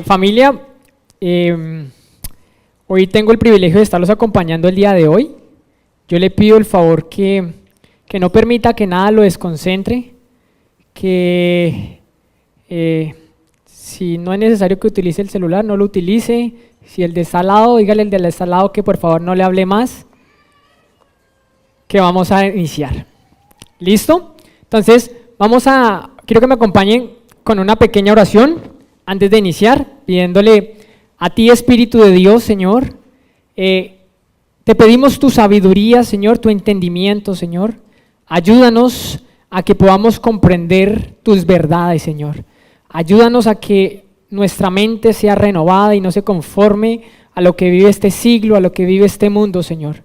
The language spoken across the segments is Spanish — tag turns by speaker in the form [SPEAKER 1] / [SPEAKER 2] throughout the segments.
[SPEAKER 1] Familia, hoy tengo el privilegio de estarlos acompañando el día de hoy. Yo le pido el favor que no permita que nada lo desconcentre, que si no es necesario que utilice el celular, no lo utilice. Si el de está al lado, dígale al de está al lado que por favor no le hable más, que vamos a iniciar. ¿Listo? Entonces, quiero que me acompañen con una pequeña oración antes de iniciar, pidiéndole a ti, Espíritu de Dios, Señor, te pedimos tu sabiduría, Señor, tu entendimiento, Señor. Ayúdanos a que podamos comprender tus verdades, Señor. Ayúdanos a que nuestra mente sea renovada y no se conforme a lo que vive este siglo, a lo que vive este mundo, Señor.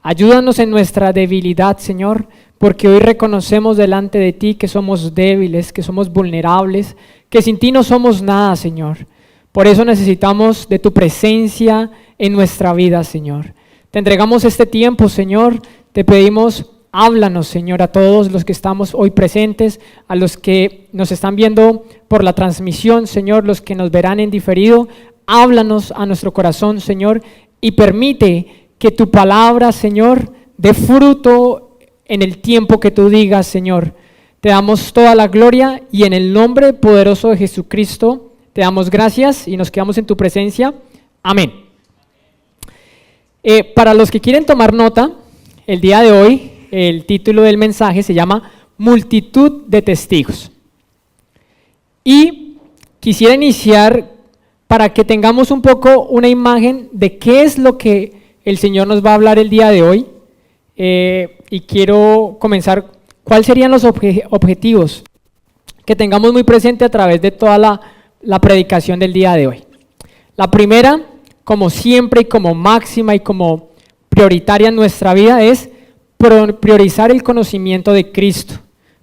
[SPEAKER 1] Ayúdanos en nuestra debilidad, Señor, porque hoy reconocemos delante de ti que somos débiles, que somos vulnerables, que sin ti no somos nada, Señor. Por eso necesitamos de tu presencia en nuestra vida, Señor. Te entregamos este tiempo, Señor. Te pedimos, háblanos, Señor, a todos los que estamos hoy presentes, a los que nos están viendo por la transmisión, Señor, los que nos verán en diferido. Háblanos a nuestro corazón, Señor, y permite que tu palabra, Señor, dé fruto en el tiempo que tú digas, Señor. Te damos toda la gloria y en el nombre poderoso de Jesucristo te damos gracias y nos quedamos en tu presencia. Amén. Para los que quieren tomar nota, el día de hoy el título del mensaje se llama Multitud de testigos. Y quisiera iniciar para que tengamos un poco una imagen de qué es lo que el Señor nos va a hablar el día de hoy. Y quiero comenzar, ¿cuáles serían los objetivos que tengamos muy presente a través de toda la predicación del día de hoy? La primera, como siempre y como máxima y como prioritaria en nuestra vida, es priorizar el conocimiento de Cristo,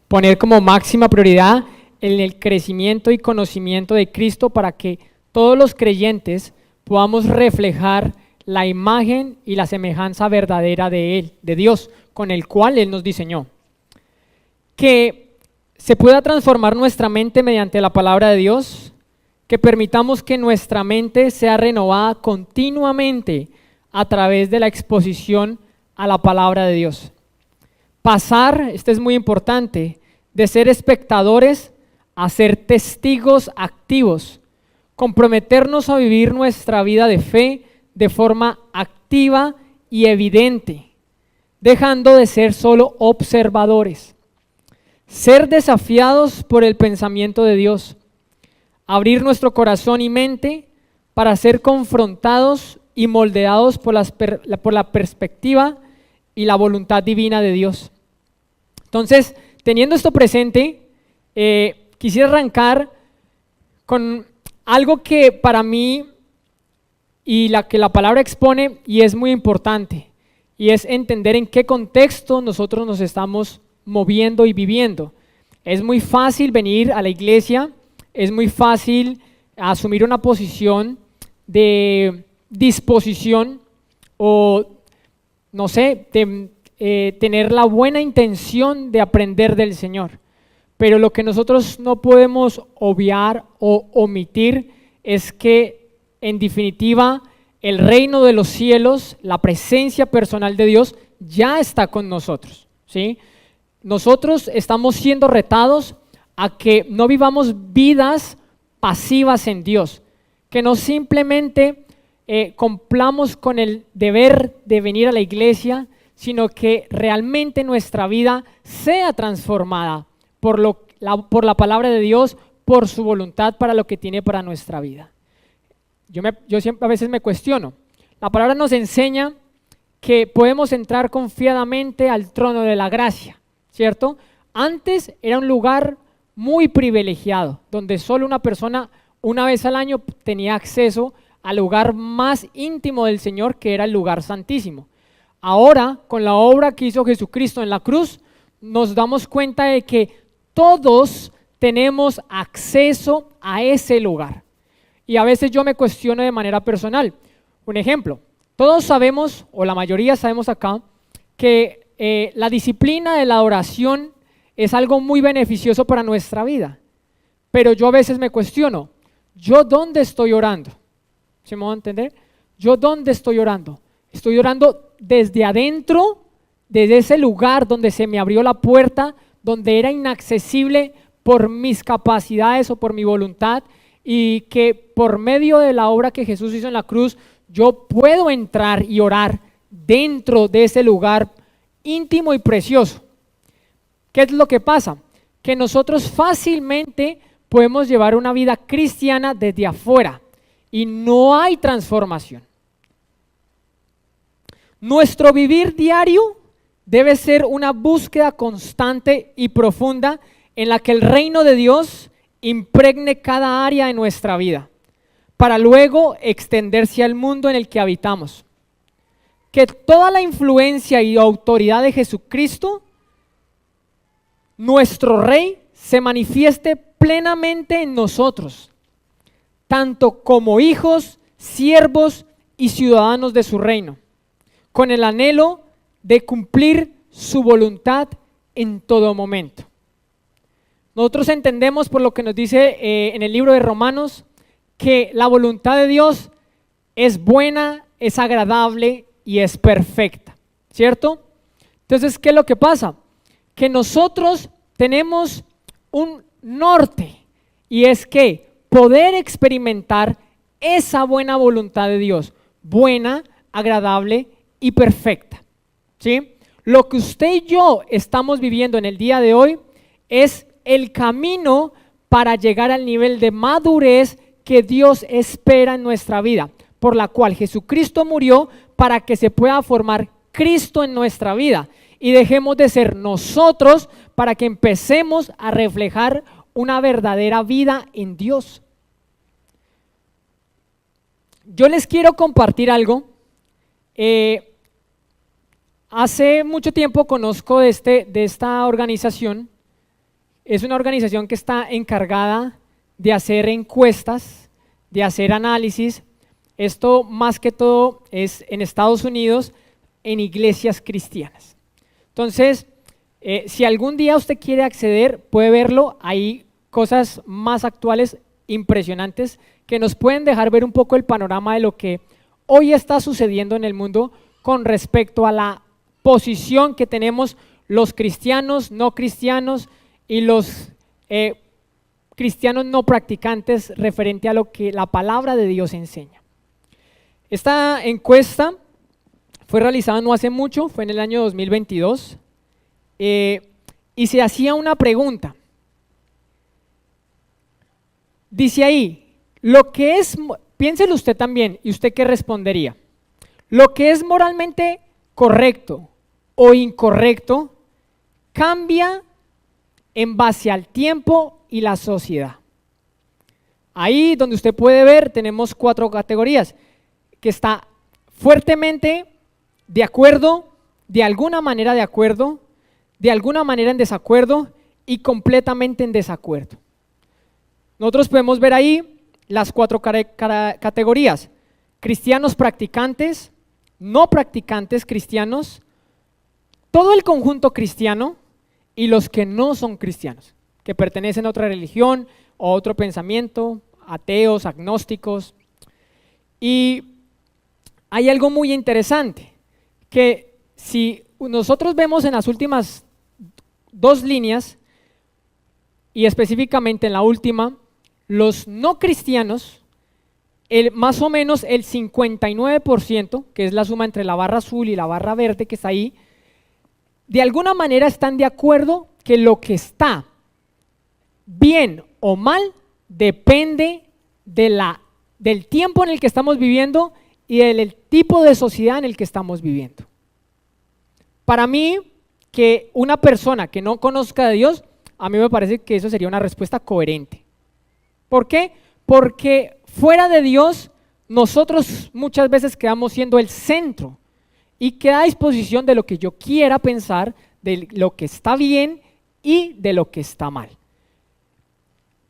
[SPEAKER 1] poner como máxima prioridad en el crecimiento y conocimiento de Cristo para que todos los creyentes podamos reflejar la imagen y la semejanza verdadera de Él, de Dios, con el cual Él nos diseñó. Que se pueda transformar nuestra mente mediante la palabra de Dios, que permitamos que nuestra mente sea renovada continuamente a través de la exposición a la palabra de Dios. Pasar, esto es muy importante, de ser espectadores a ser testigos activos, comprometernos a vivir nuestra vida de fe de forma activa y evidente, dejando de ser solo observadores. Ser desafiados por el pensamiento de Dios, abrir nuestro corazón y mente para ser confrontados y moldeados por la perspectiva y la voluntad divina de Dios. Entonces, teniendo esto presente, quisiera arrancar con algo que para mí y que la palabra expone y es muy importante, y es entender en qué contexto nosotros nos estamos moviendo y viviendo. Es muy fácil venir a la iglesia, es muy fácil asumir una posición de disposición o, no sé, tener la buena intención de aprender del Señor. Pero lo que nosotros no podemos obviar o omitir es que, en definitiva, el reino de los cielos, la presencia personal de Dios ya está con nosotros, ¿sí? Nosotros estamos siendo retados a que no vivamos vidas pasivas en Dios, que no simplemente cumplamos con el deber de venir a la iglesia, sino que realmente nuestra vida sea transformada por la palabra de Dios, por su voluntad para lo que tiene para nuestra vida. Yo siempre a veces me cuestiono. La palabra nos enseña que podemos entrar confiadamente al trono de la gracia, ¿cierto? Antes era un lugar muy privilegiado, donde solo una persona una vez al año tenía acceso al lugar más íntimo del Señor, que era el lugar santísimo. Ahora, con la obra que hizo Jesucristo en la cruz, nos damos cuenta de que todos tenemos acceso a ese lugar. Y a veces yo me cuestiono de manera personal. Un ejemplo, todos sabemos, o la mayoría sabemos acá, que la disciplina de la adoración es algo muy beneficioso para nuestra vida. Pero yo a veces me cuestiono, ¿yo dónde estoy orando? ¿Sí me van a entender? ¿Yo dónde estoy orando? Estoy orando desde adentro, desde ese lugar donde se me abrió la puerta, donde era inaccesible por mis capacidades o por mi voluntad, y que por medio de la obra que Jesús hizo en la cruz, yo puedo entrar y orar dentro de ese lugar íntimo y precioso. ¿Qué es lo que pasa? Que nosotros fácilmente podemos llevar una vida cristiana desde afuera y no hay transformación. Nuestro vivir diario debe ser una búsqueda constante y profunda en la que el reino de Dios impregne cada área de nuestra vida, para luego extenderse al mundo en el que habitamos. Que toda la influencia y autoridad de Jesucristo, nuestro Rey, se manifieste plenamente en nosotros, tanto como hijos, siervos y ciudadanos de su reino, con el anhelo de cumplir su voluntad en todo momento. Nosotros entendemos, por lo que nos dice en el libro de Romanos, que la voluntad de Dios es buena, es agradable y es perfecta, ¿cierto? Entonces, ¿qué es lo que pasa? Que nosotros tenemos un norte, y es que poder experimentar esa buena voluntad de Dios, buena, agradable y perfecta, ¿sí? Lo que usted y yo estamos viviendo en el día de hoy es el camino para llegar al nivel de madurez que Dios espera en nuestra vida, por la cual Jesucristo murió para que se pueda formar Cristo en nuestra vida y dejemos de ser nosotros para que empecemos a reflejar una verdadera vida en Dios. Yo les quiero compartir algo. Hace mucho tiempo conozco de esta organización. Es una organización que está encargada de hacer encuestas, de hacer análisis. Esto más que todo es en Estados Unidos, en iglesias cristianas. Entonces, si algún día usted quiere acceder, puede verlo. Hay cosas más actuales, impresionantes, que nos pueden dejar ver un poco el panorama de lo que hoy está sucediendo en el mundo con respecto a la posición que tenemos los cristianos, no cristianos y los cristianos no practicantes referente a lo que la palabra de Dios enseña. Esta encuesta fue realizada no hace mucho, fue en el año 2022, y se hacía una pregunta. Dice ahí, lo que es, piénselo usted también, ¿y usted qué respondería? Lo que es moralmente correcto o incorrecto cambia en base al tiempo y la sociedad. Ahí donde usted puede ver tenemos 4 categorías, que está fuertemente de acuerdo, de alguna manera de acuerdo, de alguna manera en desacuerdo y completamente en desacuerdo. Nosotros podemos ver ahí las 4 categorías: cristianos practicantes, no practicantes cristianos, todo el conjunto cristiano y los que no son cristianos, que pertenecen a otra religión o otro pensamiento, ateos, agnósticos. Y hay algo muy interesante, que si nosotros vemos en las últimas 2 líneas, y específicamente en la última, los no cristianos, más o menos el 59%, que es la suma entre la barra azul y la barra verde que está ahí, de alguna manera están de acuerdo que lo que está bien o mal depende del tiempo en el que estamos viviendo y del tipo de sociedad en el que estamos viviendo. Para mí, que una persona que no conozca de Dios, a mí me parece que eso sería una respuesta coherente. ¿Por qué? Porque fuera de Dios, nosotros muchas veces quedamos siendo el centro y queda a disposición de lo que yo quiera pensar, de lo que está bien y de lo que está mal.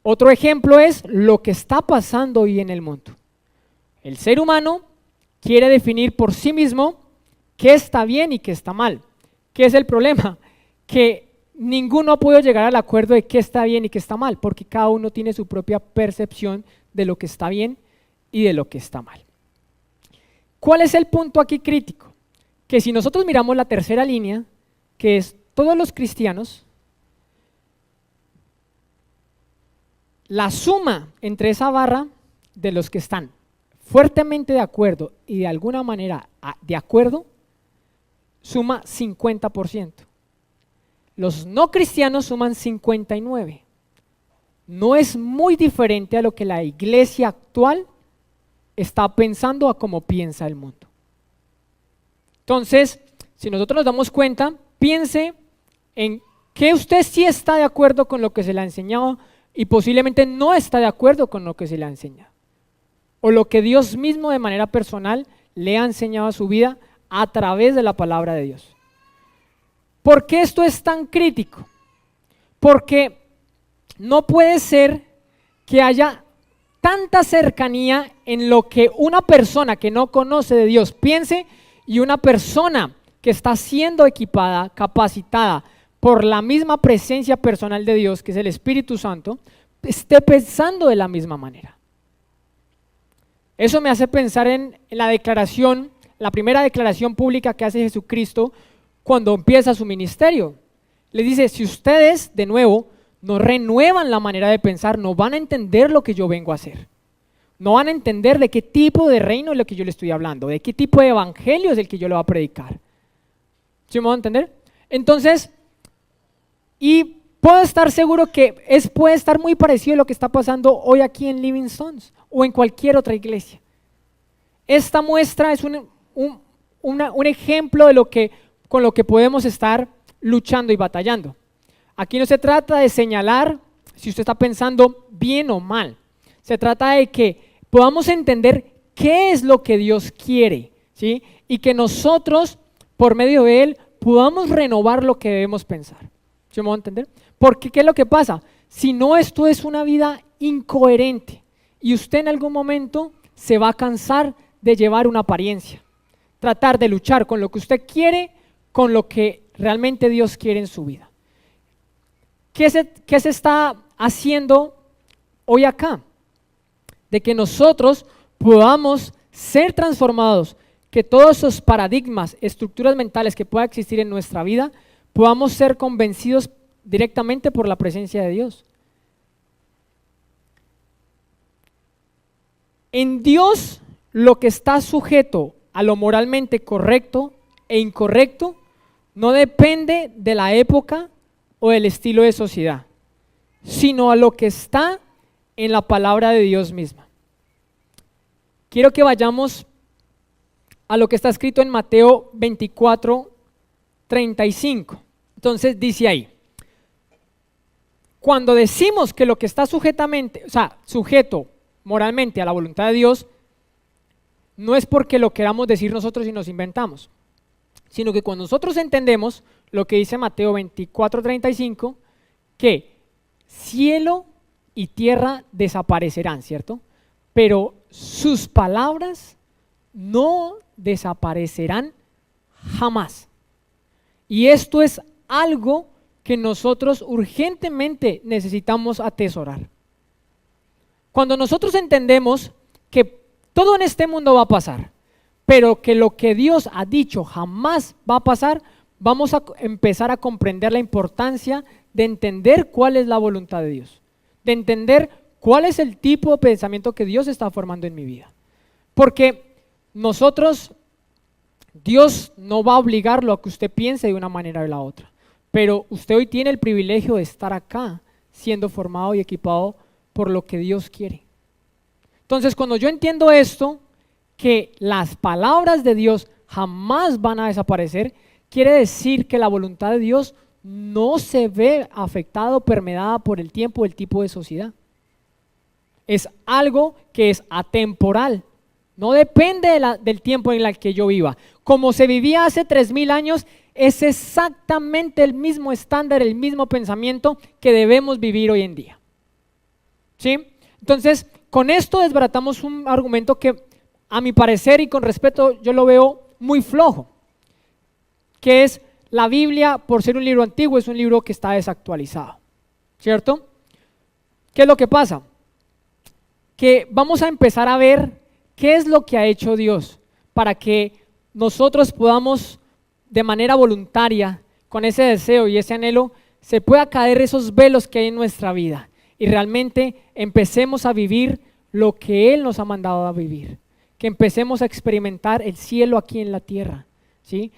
[SPEAKER 1] Otro ejemplo es lo que está pasando hoy en el mundo. El ser humano quiere definir por sí mismo qué está bien y qué está mal. ¿Qué es el problema? Que ninguno ha podido llegar al acuerdo de qué está bien y qué está mal, porque cada uno tiene su propia percepción de lo que está bien y de lo que está mal. ¿Cuál es el punto aquí crítico? Que si nosotros miramos la tercera línea, que es todos los cristianos, la suma entre esa barra de los que están fuertemente de acuerdo y de alguna manera de acuerdo, suma 50%. Los no cristianos suman 59%. No es muy diferente a lo que la iglesia actual está pensando a cómo piensa el mundo. Entonces, si nosotros nos damos cuenta, piense en que usted sí está de acuerdo con lo que se le ha enseñado y posiblemente no está de acuerdo con lo que se le ha enseñado. O lo que Dios mismo de manera personal le ha enseñado a su vida a través de la palabra de Dios. ¿Por qué esto es tan crítico? Porque no puede ser que haya tanta cercanía en lo que una persona que no conoce de Dios piense y una persona que está siendo equipada, capacitada por la misma presencia personal de Dios, que es el Espíritu Santo, esté pensando de la misma manera. Eso me hace pensar en la declaración, la primera declaración pública que hace Jesucristo cuando empieza su ministerio. Le dice, si ustedes, de nuevo, no renuevan la manera de pensar, no van a entender lo que yo vengo a hacer. No van a entender de qué tipo de reino es lo que yo le estoy hablando, de qué tipo de evangelio es el que yo le voy a predicar. ¿Sí me van a entender? Entonces, y puedo estar seguro que puede estar muy parecido a lo que está pasando hoy aquí en Living Stones o en cualquier otra iglesia. Esta muestra es un ejemplo de con lo que podemos estar luchando y batallando. Aquí no se trata de señalar si usted está pensando bien o mal. Se trata de que podamos entender qué es lo que Dios quiere, ¿sí? Y que nosotros, por medio de Él, podamos renovar lo que debemos pensar. ¿Sí me van a entender? Porque ¿qué es lo que pasa? Si no, esto es una vida incoherente y usted en algún momento se va a cansar de llevar una apariencia, tratar de luchar con lo que usted quiere, con lo que realmente Dios quiere en su vida. ¿Qué se está haciendo hoy acá? De que nosotros podamos ser transformados, que todos esos paradigmas, estructuras mentales que puedan existir en nuestra vida, podamos ser convencidos directamente por la presencia de Dios. En Dios, lo que está sujeto a lo moralmente correcto e incorrecto no depende de la época o del estilo de sociedad, sino a lo que está en la palabra de Dios misma. Quiero que vayamos a lo que está escrito en Mateo 24:35. Entonces dice ahí, cuando decimos que lo que está sujeto moralmente a la voluntad de Dios, no es porque lo queramos decir nosotros y nos inventamos, sino que cuando nosotros entendemos lo que dice Mateo 24:35, que cielo y tierra desaparecerán, ¿cierto? Pero sus palabras no desaparecerán jamás. Y esto es algo que nosotros urgentemente necesitamos atesorar. Cuando nosotros entendemos que todo en este mundo va a pasar, pero que lo que Dios ha dicho jamás va a pasar, vamos a empezar a comprender la importancia de entender cuál es la voluntad de Dios, de entender cuál es el tipo de pensamiento que Dios está formando en mi vida. Porque Dios no va a obligarlo a que usted piense de una manera o de la otra, pero usted hoy tiene el privilegio de estar acá siendo formado y equipado por lo que Dios quiere. Entonces, cuando yo entiendo esto, que las palabras de Dios jamás van a desaparecer, quiere decir que la voluntad de Dios no se ve afectada o permeada por el tiempo o el tipo de sociedad. Es algo que es atemporal, no depende del tiempo en el que yo viva. Como se vivía hace 3000 años, es exactamente el mismo estándar, el mismo pensamiento que debemos vivir hoy en día. ¿Sí? Entonces, con esto desbaratamos un argumento que, a mi parecer y con respeto, yo lo veo muy flojo, que es la Biblia, por ser un libro antiguo, es un libro que está desactualizado, ¿cierto? ¿Qué es lo que pasa? Que vamos a empezar a ver qué es lo que ha hecho Dios para que nosotros podamos de manera voluntaria, con ese deseo y ese anhelo, se pueda caer esos velos que hay en nuestra vida y realmente empecemos a vivir lo que Él nos ha mandado a vivir, que empecemos a experimentar el cielo aquí en la tierra, ¿sí?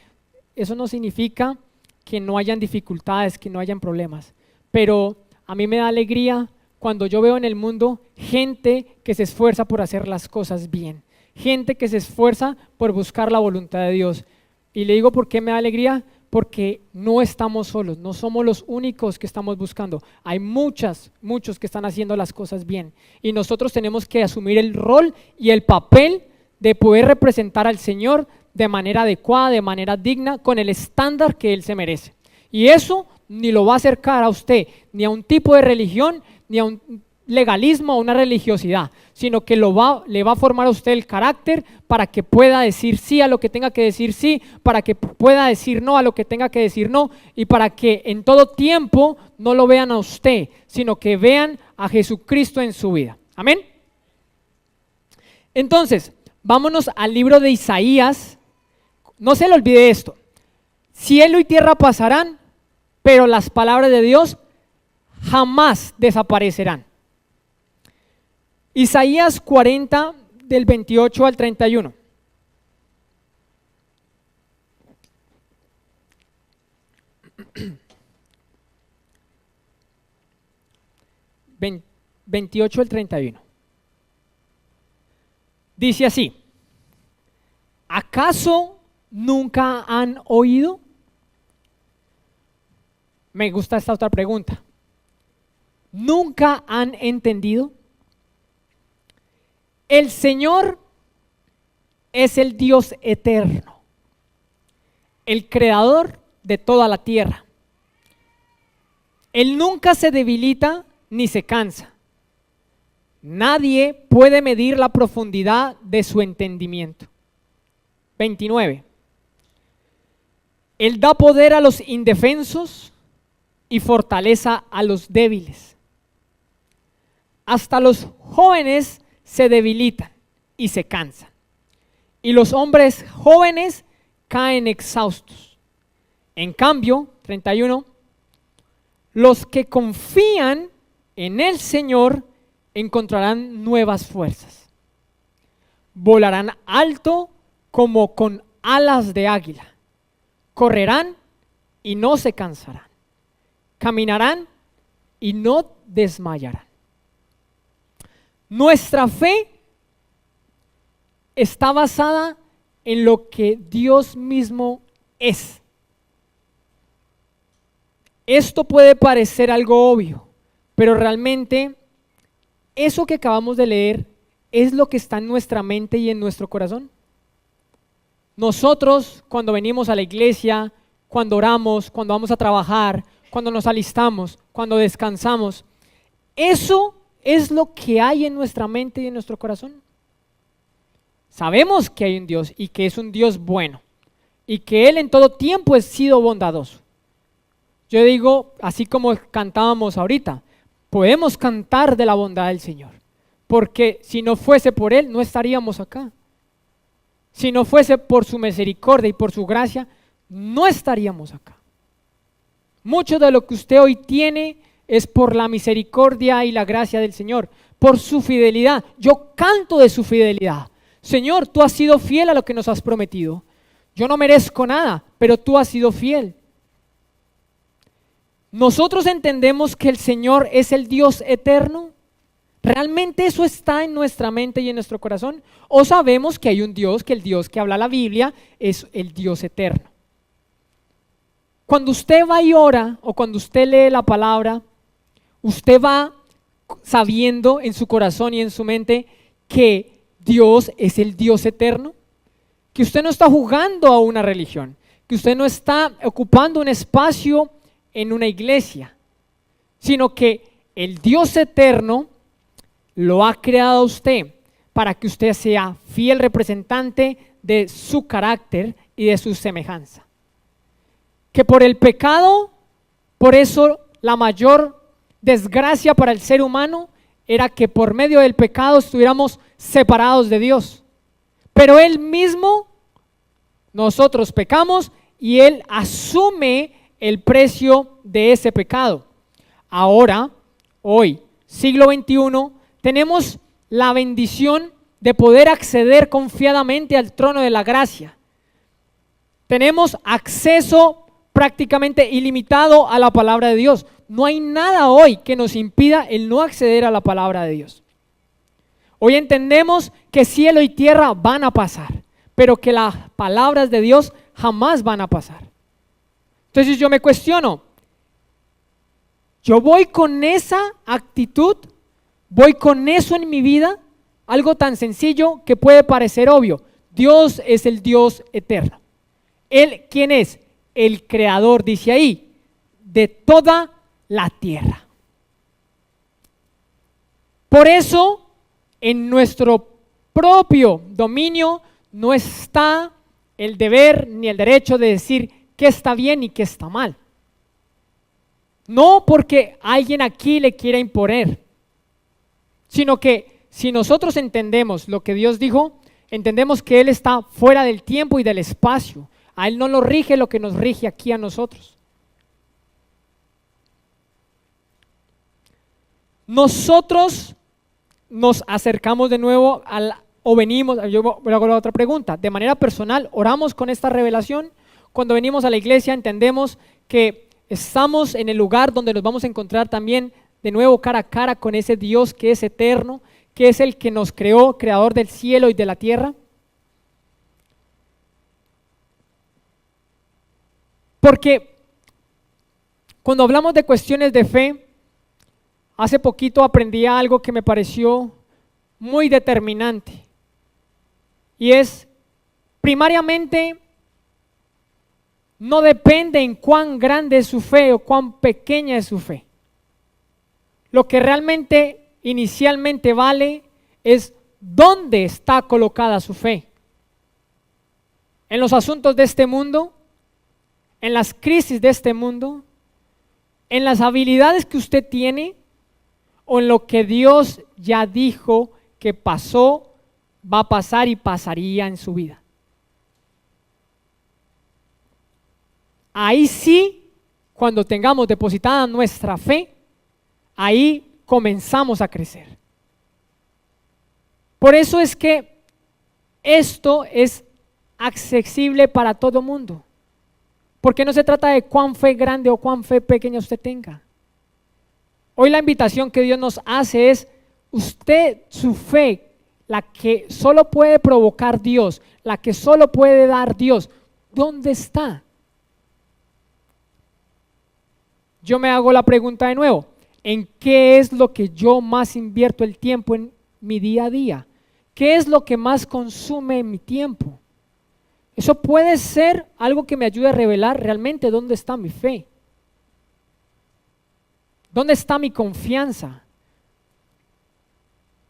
[SPEAKER 1] Eso no significa que no hayan dificultades, que no hayan problemas, pero a mí me da alegría cuando yo veo en el mundo gente que se esfuerza por hacer las cosas bien, gente que se esfuerza por buscar la voluntad de Dios. Y le digo por qué me da alegría, porque no estamos solos, no somos los únicos que estamos buscando. Hay muchos que están haciendo las cosas bien y nosotros tenemos que asumir el rol y el papel de poder representar al Señor de manera adecuada, de manera digna, con el estándar que Él se merece. Y eso ni lo va a acercar a usted, ni a un tipo de religión, ni a un legalismo o una religiosidad, sino que le va a formar a usted el carácter para que pueda decir sí a lo que tenga que decir sí, para que pueda decir no a lo que tenga que decir no, y para que en todo tiempo no lo vean a usted, sino que vean a Jesucristo en su vida. Amén. Entonces, vámonos al libro de Isaías. No se le olvide esto: cielo y tierra pasarán, pero las palabras de Dios jamás desaparecerán. Isaías 40, del 28 al 31. 28 al 31. Dice así: ¿acaso nunca han oído? Me gusta esta otra pregunta. ¿Nunca han entendido? El Señor es el Dios eterno, el creador de toda la tierra. Él nunca se debilita ni se cansa. Nadie puede medir la profundidad de su entendimiento. 29. Él da poder a los indefensos y fortaleza a los débiles. Hasta los jóvenes se debilitan y se cansan, y los hombres jóvenes caen exhaustos. En cambio, 31, los que confían en el Señor encontrarán nuevas fuerzas. Volarán alto como con alas de águila. Correrán y no se cansarán. Caminarán y no desmayarán. Nuestra fe está basada en lo que Dios mismo es. Esto puede parecer algo obvio, pero realmente eso que acabamos de leer es lo que está en nuestra mente y en nuestro corazón. Nosotros, cuando venimos a la iglesia, cuando oramos, cuando vamos a trabajar, cuando nos alistamos, cuando descansamos, eso es lo que hay en nuestra mente y en nuestro corazón. Sabemos que hay un Dios y que es un Dios bueno y que Él en todo tiempo ha sido bondadoso. Yo digo, así como cantábamos ahorita, podemos cantar de la bondad del Señor, porque si no fuese por Él no estaríamos acá. Si no fuese por su misericordia y por su gracia, no estaríamos acá. Mucho de lo que usted hoy tiene es por la misericordia y la gracia del Señor, por su fidelidad. Yo canto de su fidelidad. Señor, tú has sido fiel a lo que nos has prometido. Yo no merezco nada, pero tú has sido fiel. Nosotros entendemos que el Señor es el Dios eterno. ¿Realmente eso está en nuestra mente y en nuestro corazón? ¿O sabemos que hay un Dios, que el Dios que habla la Biblia es el Dios eterno? Cuando usted va y ora o cuando usted lee la palabra, usted va sabiendo en su corazón y en su mente que Dios es el Dios eterno, que usted no está jugando a una religión, que usted no está ocupando un espacio en una iglesia, sino que el Dios eterno lo ha creado a usted para que usted sea fiel representante de su carácter y de su semejanza. que por el pecado, por eso la mayor desgracia para el ser humano era que por medio del pecado estuviéramos separados de Dios. Pero Él mismo, nosotros pecamos y Él asume el precio de ese pecado. Ahora, hoy, siglo XXI, tenemos la bendición de poder acceder confiadamente al trono de la gracia. Tenemos acceso prácticamente ilimitado a la palabra de Dios. No hay nada hoy que nos impida el no acceder a la palabra de Dios. Hoy entendemos que cielo y tierra van a pasar, pero que las palabras de Dios jamás van a pasar. Entonces yo me cuestiono, ¿yo voy con esa actitud? ¿Voy con eso en mi vida? Algo tan sencillo que puede parecer obvio. Dios es el Dios eterno. Él, ¿quién es? El creador, dice ahí, de toda la tierra. Por eso, en nuestro propio dominio no está el deber ni el derecho de decir qué está bien y qué está mal. No porque alguien aquí le quiera imponer, sino que si nosotros entendemos lo que Dios dijo, entendemos que Él está fuera del tiempo y del espacio. A Él no lo rige lo que nos rige aquí a nosotros. Nosotros nos acercamos de nuevo o venimos, yo voy a hacer otra pregunta, de manera personal, oramos con esta revelación. Cuando venimos a la iglesia entendemos que estamos en el lugar donde nos vamos a encontrar también de nuevo cara a cara con ese Dios que es eterno, que es el que nos creó, creador del cielo y de la tierra. Porque cuando hablamos de cuestiones de fe, hace poquito aprendí algo que me pareció muy determinante. Y es, primariamente, no depende en cuán grande es su fe o cuán pequeña es su fe. Lo que realmente inicialmente vale es dónde está colocada su fe. En los asuntos de este mundo, en las crisis de este mundo, en las habilidades que usted tiene o en lo que Dios ya dijo que pasó, va a pasar y pasaría en su vida. Ahí sí, cuando tengamos depositada nuestra fe, ahí comenzamos a crecer. Por eso es que esto es accesible para todo mundo. Porque no se trata de cuán fe grande o cuán fe pequeña usted tenga. Hoy la invitación que Dios nos hace es, usted, su fe, la que solo puede provocar Dios, la que solo puede dar Dios, ¿dónde está? Yo me hago la pregunta de nuevo, ¿en qué es lo que yo más invierto el tiempo en mi día a día? ¿Qué es lo que más consume mi tiempo? Eso puede ser algo que me ayude a revelar realmente dónde está mi fe. ¿Dónde está mi confianza?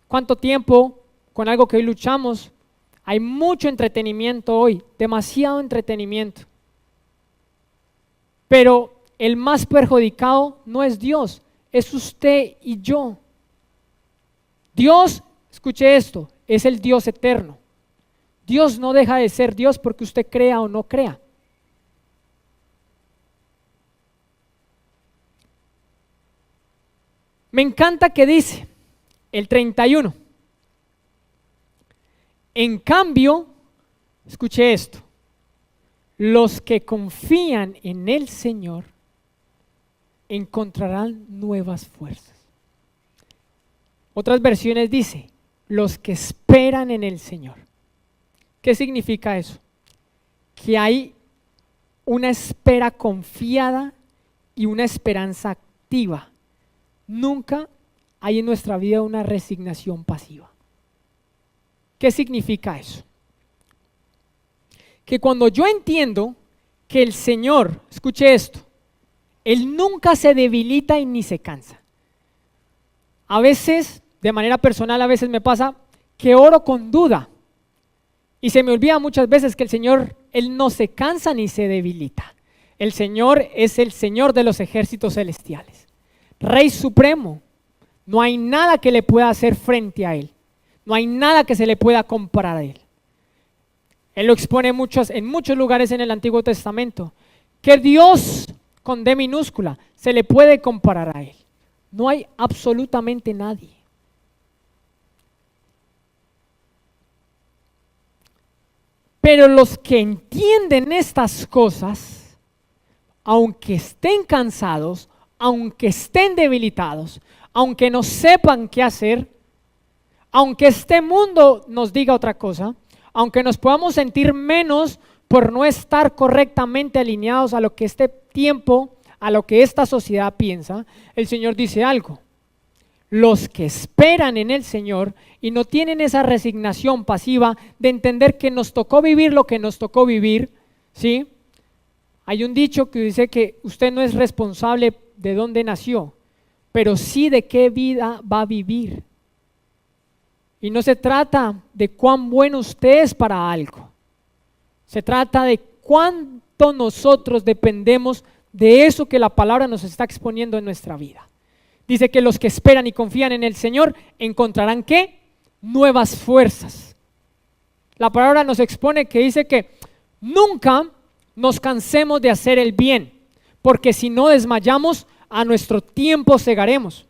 [SPEAKER 1] ¿Cuánto tiempo con algo que hoy luchamos? Hay mucho entretenimiento hoy, demasiado entretenimiento. Pero el más perjudicado no es Dios, es usted y yo. Dios, escuche esto, es el Dios eterno. Dios no deja de ser Dios porque usted crea o no crea. Me encanta que dice el 31. En cambio, escuche esto, los que confían en el Señor encontrarán nuevas fuerzas. Otras versiones dice, los que esperan en el Señor. ¿Qué significa eso? Que hay una espera confiada y una esperanza activa. Nunca hay en nuestra vida una resignación pasiva. ¿Qué significa eso? Que cuando yo entiendo que el Señor, escuche esto, Él nunca se debilita y ni se cansa. A veces, de manera personal, a veces me pasa que oro con duda. Y se me olvida muchas veces que el Señor, Él no se cansa ni se debilita. El Señor es el Señor de los ejércitos celestiales, Rey supremo. No hay nada que le pueda hacer frente a Él. No hay nada que se le pueda comparar a Él. Él lo expone en muchos lugares en el Antiguo Testamento. Que Dios, con D minúscula, se le puede comparar a Él. No hay absolutamente nadie. Pero los que entienden estas cosas, aunque estén cansados, aunque estén debilitados, aunque no sepan qué hacer, aunque este mundo nos diga otra cosa, aunque nos podamos sentir menos por no estar correctamente alineados a lo que este tiempo, a lo que esta sociedad piensa, el Señor dice algo. Los que esperan en el Señor y no tienen esa resignación pasiva de entender que nos tocó vivir lo que nos tocó vivir, ¿sí? Hay un dicho que dice que usted no es responsable de dónde nació, pero sí de qué vida va a vivir. Y no se trata de cuán bueno usted es para algo. Se trata de cuánto nosotros dependemos de eso que la palabra nos está exponiendo en nuestra vida. Dice que los que esperan y confían en el Señor encontrarán ¿qué? Nuevas fuerzas. La palabra nos expone que dice que nunca nos cansemos de hacer el bien, porque si no desmayamos, a nuestro tiempo cegaremos.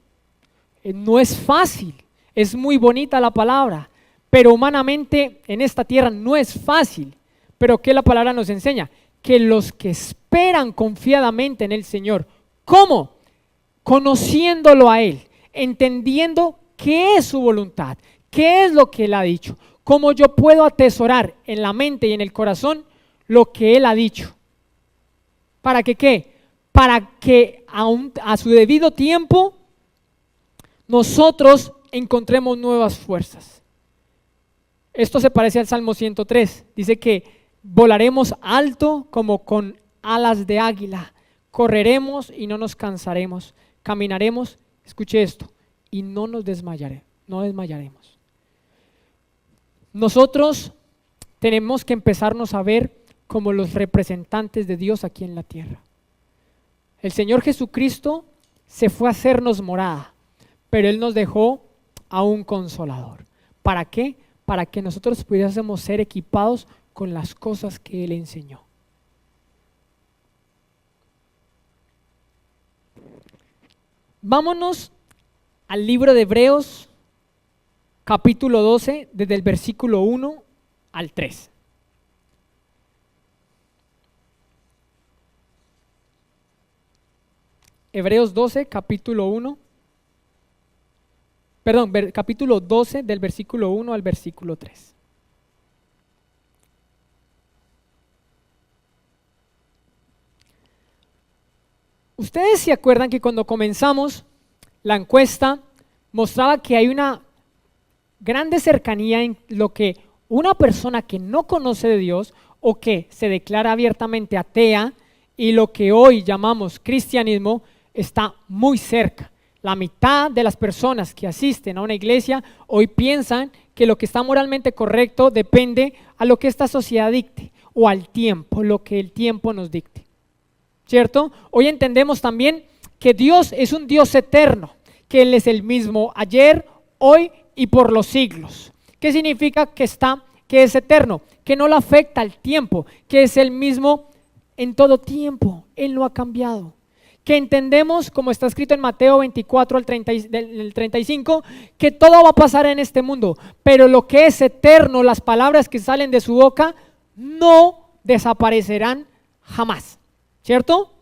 [SPEAKER 1] No es fácil, es muy bonita la palabra, pero humanamente en esta tierra no es fácil. Pero ¿qué la palabra nos enseña? Que los que esperan confiadamente en el Señor, ¿cómo? Conociéndolo a Él, entendiendo qué es su voluntad, qué es lo que Él ha dicho, cómo yo puedo atesorar en la mente y en el corazón lo que Él ha dicho. ¿Para que qué? Para que a su debido tiempo nosotros encontremos nuevas fuerzas. Esto se parece al Salmo 103, dice que volaremos alto como con alas de águila, correremos y no nos cansaremos, caminaremos, escuche esto, y no desmayaremos. Nosotros tenemos que empezarnos a ver como los representantes de Dios aquí en la tierra. El Señor Jesucristo se fue a hacernos morada, pero Él nos dejó a un consolador. ¿Para qué? Para que nosotros pudiésemos ser equipados con las cosas que Él enseñó. Vámonos al libro de Hebreos, capítulo 12, desde el versículo 1 al 3. Hebreos 12, capítulo 12 del versículo 1 al versículo 3. Ustedes se acuerdan que cuando comenzamos la encuesta mostraba que hay una grande cercanía en lo que una persona que no conoce de Dios o que se declara abiertamente atea y lo que hoy llamamos cristianismo está muy cerca. La mitad de las personas que asisten a una iglesia hoy piensan que lo que está moralmente correcto depende a lo que esta sociedad dicte o al tiempo, lo que el tiempo nos dicte. ¿Cierto? Hoy entendemos también que Dios es un Dios eterno, que Él es el mismo ayer, hoy y por los siglos. ¿Qué significa que es eterno? Que no le afecta el tiempo, que es el mismo en todo tiempo, Él no ha cambiado. Que entendemos, como está escrito en Mateo 24 al 35, que todo va a pasar en este mundo, pero lo que es eterno, las palabras que salen de su boca, no desaparecerán jamás. ¿Cierto?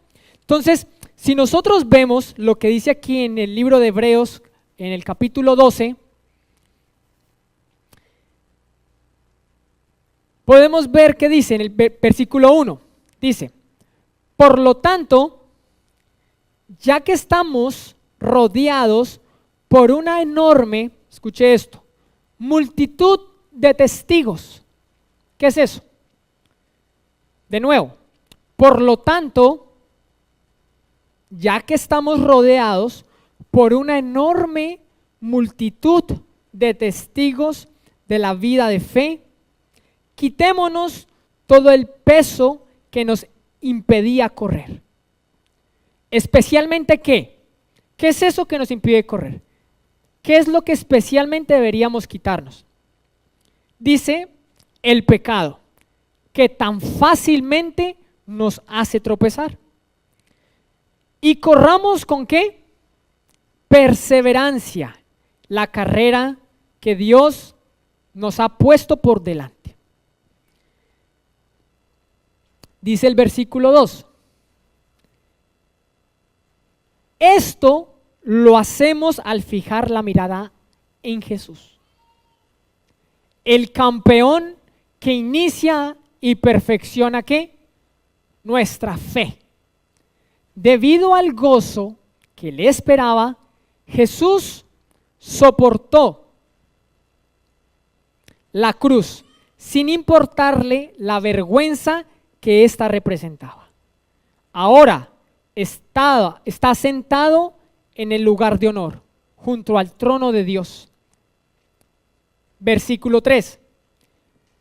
[SPEAKER 1] Entonces, si nosotros vemos lo que dice aquí en el libro de Hebreos, en el capítulo 12, podemos ver que dice en el versículo 1, dice, por lo tanto, ya que estamos rodeados por una enorme, escuche esto, multitud de testigos. ¿Qué es eso? De nuevo, por lo tanto, ya que estamos rodeados por una enorme multitud de testigos de la vida de fe, quitémonos todo el peso que nos impedía correr. ¿Especialmente qué? ¿Qué es eso que nos impide correr? ¿Qué es lo que especialmente deberíamos quitarnos? Dice el pecado, que tan fácilmente nos hace tropezar. Y corramos ¿con qué? Perseverancia, la carrera que Dios nos ha puesto por delante. Dice el versículo 2. Esto lo hacemos al fijar la mirada en Jesús, el campeón que inicia y perfecciona ¿qué? Nuestra fe. Debido al gozo que le esperaba, Jesús soportó la cruz sin importarle la vergüenza que ésta representaba. Ahora está sentado en el lugar de honor, junto al trono de Dios. Versículo 3.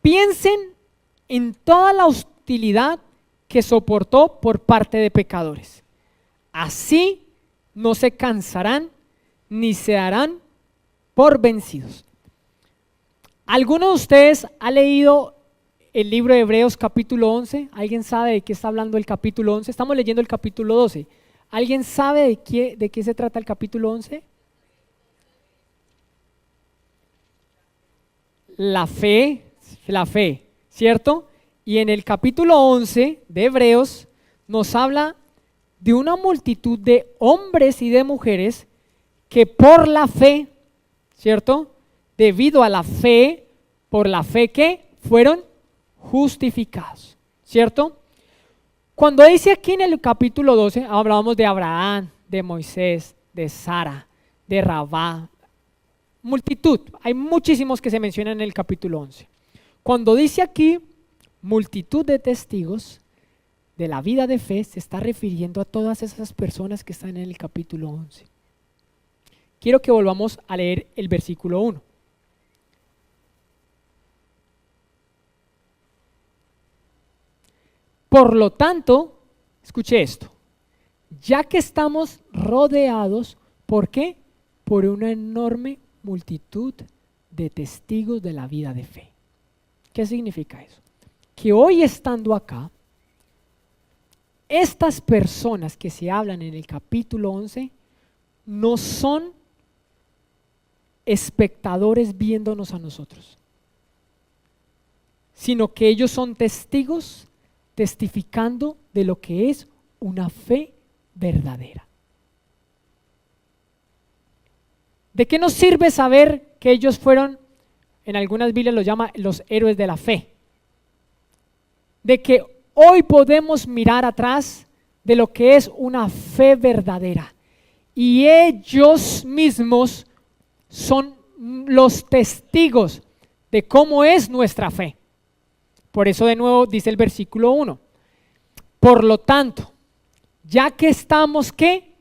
[SPEAKER 1] Piensen en toda la hostilidad que soportó por parte de pecadores. Así no se cansarán ni se darán por vencidos. ¿Alguno de ustedes ha leído el libro de Hebreos capítulo 11? ¿Alguien sabe de qué está hablando el capítulo 11? Estamos leyendo el capítulo 12. ¿Alguien sabe de qué se trata el capítulo 11? La fe, ¿cierto? Y en el capítulo 11 de Hebreos nos habla de una multitud de hombres y de mujeres que por la fe, ¿cierto? Debido a la fe, por la fe que fueron justificados, ¿cierto? Cuando dice aquí en el capítulo 12, hablábamos de Abraham, de Moisés, de Sara, de Rabá, multitud, hay muchísimos que se mencionan en el capítulo 11. Cuando dice aquí multitud de testigos de la vida de fe, se está refiriendo a todas esas personas que están en el capítulo 11. Quiero que volvamos a leer el versículo 1. Por lo tanto, escuche esto, ya que estamos rodeados, ¿por qué? Por una enorme multitud de testigos de la vida de fe. ¿Qué significa eso? Que hoy estando acá, estas personas que se hablan en el capítulo 11 no son espectadores viéndonos a nosotros, sino que ellos son testigos testificando de lo que es una fe verdadera. ¿De qué nos sirve saber que ellos fueron, en algunas Biblias los llama los héroes de la fe? De que hoy podemos mirar atrás de lo que es una fe verdadera y ellos mismos son los testigos de cómo es nuestra fe. Por eso de nuevo dice el versículo 1, por lo tanto, ya que estamos ¿qué?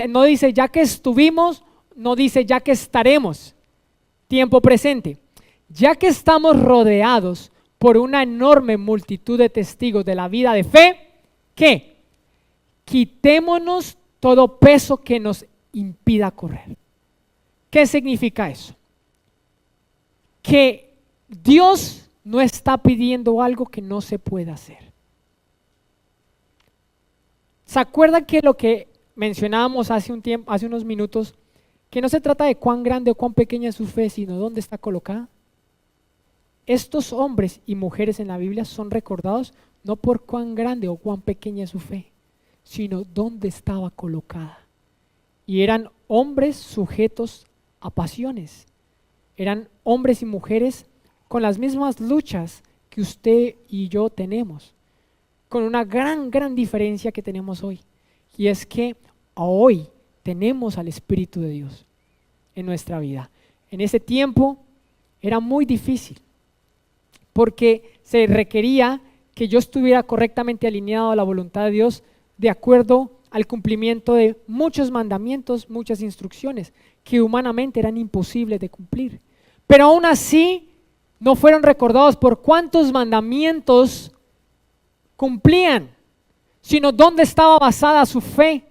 [SPEAKER 1] No dice ya que estuvimos, no dice ya que estaremos, tiempo presente, ya que estamos rodeados por una enorme multitud de testigos de la vida de fe, ¿qué? Quitémonos todo peso que nos impida correr. ¿Qué significa eso? Que Dios no está pidiendo algo que no se pueda hacer. ¿Se acuerdan que lo que mencionábamos hace unos minutos, que no se trata de cuán grande o cuán pequeña es su fe, sino dónde está colocada? Estos hombres y mujeres en la Biblia son recordados no por cuán grande o cuán pequeña es su fe, sino dónde estaba colocada. Y eran hombres sujetos a pasiones, eran hombres y mujeres con las mismas luchas que usted y yo tenemos, con una gran diferencia que tenemos hoy, y es que hoy tenemos al Espíritu de Dios en nuestra vida. En ese tiempo era muy difícil, porque se requería que yo estuviera correctamente alineado a la voluntad de Dios, de acuerdo al cumplimiento de muchos mandamientos, muchas instrucciones, que humanamente eran imposibles de cumplir. Pero aún así, no fueron recordados por cuántos mandamientos cumplían, sino dónde estaba basada su fe.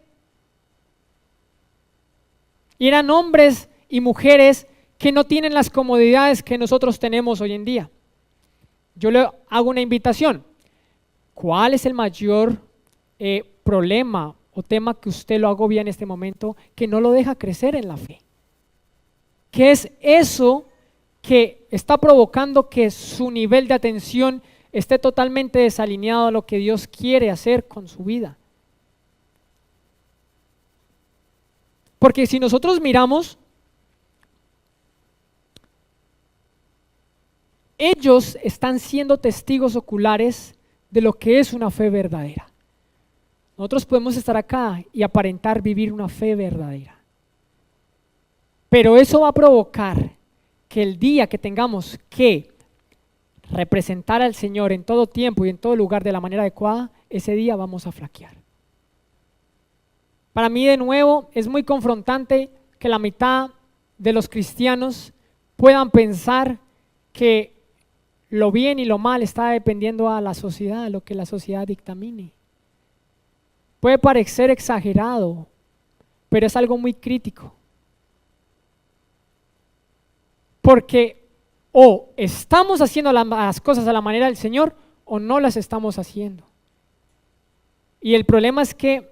[SPEAKER 1] Y eran hombres y mujeres que no tienen las comodidades que nosotros tenemos hoy en día. Yo le hago una invitación. ¿Cuál es el mayor problema o tema que usted lo agobia en este momento que no lo deja crecer en la fe? ¿Qué es eso que está provocando que su nivel de atención esté totalmente desalineado a lo que Dios quiere hacer con su vida? Porque si nosotros miramos, ellos están siendo testigos oculares de lo que es una fe verdadera. Nosotros podemos estar acá y aparentar vivir una fe verdadera, pero eso va a provocar que el día que tengamos que representar al Señor en todo tiempo y en todo lugar de la manera adecuada, ese día vamos a flaquear. Para mí, de nuevo, es muy confrontante que la mitad de los cristianos puedan pensar que lo bien y lo mal está dependiendo a la sociedad, a lo que la sociedad dictamine. Puede parecer exagerado, pero es algo muy crítico. Porque o estamos haciendo las cosas a la manera del Señor o no las estamos haciendo. Y el problema es que,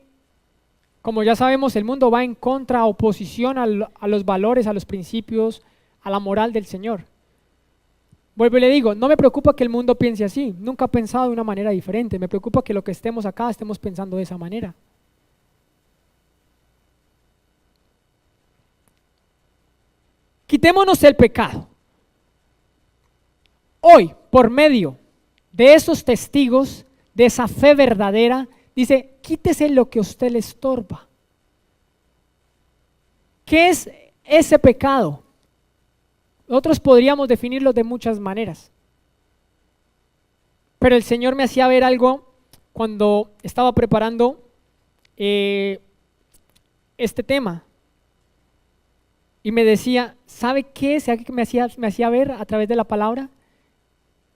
[SPEAKER 1] como ya sabemos, el mundo va en contra, oposición a los valores, a los principios, a la moral del Señor. Vuelvo y le digo, no me preocupa que el mundo piense así, nunca he pensado de una manera diferente, me preocupa que lo que estemos acá estemos pensando de esa manera. Quitémonos el pecado. Hoy, por medio de esos testigos, de esa fe verdadera, dice, quítese lo que a usted le estorba. ¿Qué es ese pecado? Nosotros podríamos definirlo de muchas maneras, pero el Señor me hacía ver algo cuando estaba preparando este tema y me decía, ¿sabe qué? ¿Sabe qué me hacía ver a través de la palabra?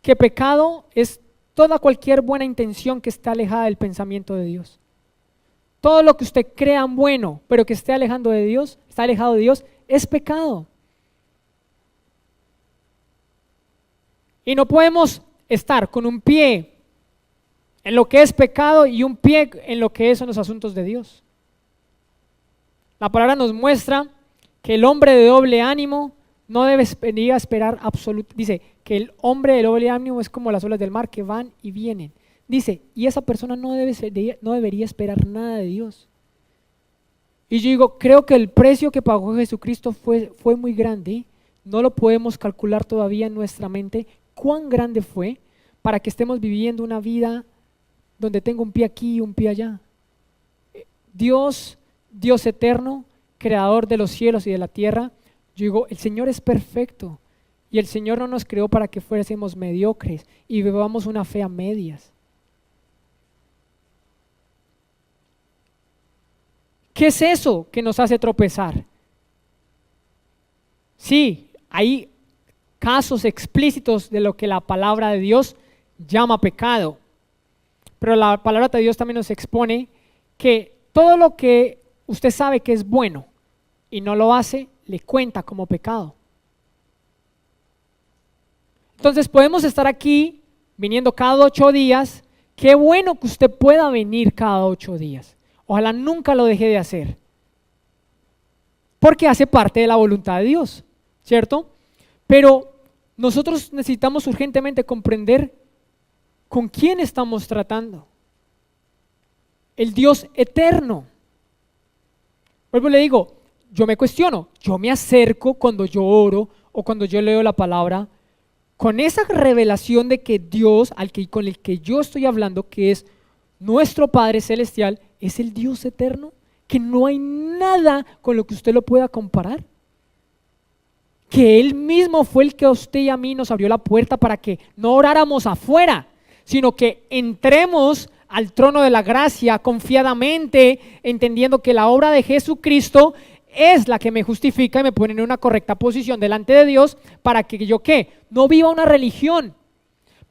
[SPEAKER 1] Que pecado es toda cualquier buena intención que esté alejada del pensamiento de Dios. Todo lo que usted crea bueno, pero que esté alejado de Dios, es pecado. Y no podemos estar con un pie en lo que es pecado y un pie en lo que son los asuntos de Dios. La palabra nos muestra que el hombre de doble ánimo no debe venir a esperar absolutamente. Dice que el hombre de doble ánimo es como las olas del mar que van y vienen. Dice, y esa persona no debería esperar nada de Dios. Y yo digo, creo que el precio que pagó Jesucristo fue muy grande. No lo podemos calcular todavía en nuestra mente cuán grande fue para que estemos viviendo una vida donde tengo un pie aquí y un pie allá. Dios eterno, creador de los cielos y de la tierra, yo digo, el Señor es perfecto y el Señor no nos creó para que fuésemos mediocres y vivamos una fe a medias. ¿Qué es eso que nos hace tropezar? Sí, hay casos explícitos de lo que la palabra de Dios llama pecado, pero la palabra de Dios también nos expone que todo lo que usted sabe que es bueno y no lo hace, le cuenta como pecado. Entonces podemos estar aquí viniendo cada 8 días. Qué bueno que usted pueda venir cada 8 días. Ojalá nunca lo deje de hacer, porque hace parte de la voluntad de Dios, ¿cierto? Pero nosotros necesitamos urgentemente comprender con quién estamos tratando. El Dios eterno. Vuelvo y le digo, yo me cuestiono, yo me acerco cuando yo oro o cuando yo leo la palabra con esa revelación de que Dios con el que yo estoy hablando, que es nuestro Padre Celestial, es el Dios eterno, que no hay nada con lo que usted lo pueda comparar. Que Él mismo fue el que a usted y a mí nos abrió la puerta para que no oráramos afuera, sino que entremos al trono de la gracia confiadamente, entendiendo que la obra de Jesucristo es la que me justifica y me pone en una correcta posición delante de Dios para que yo, ¿qué? No viva una religión,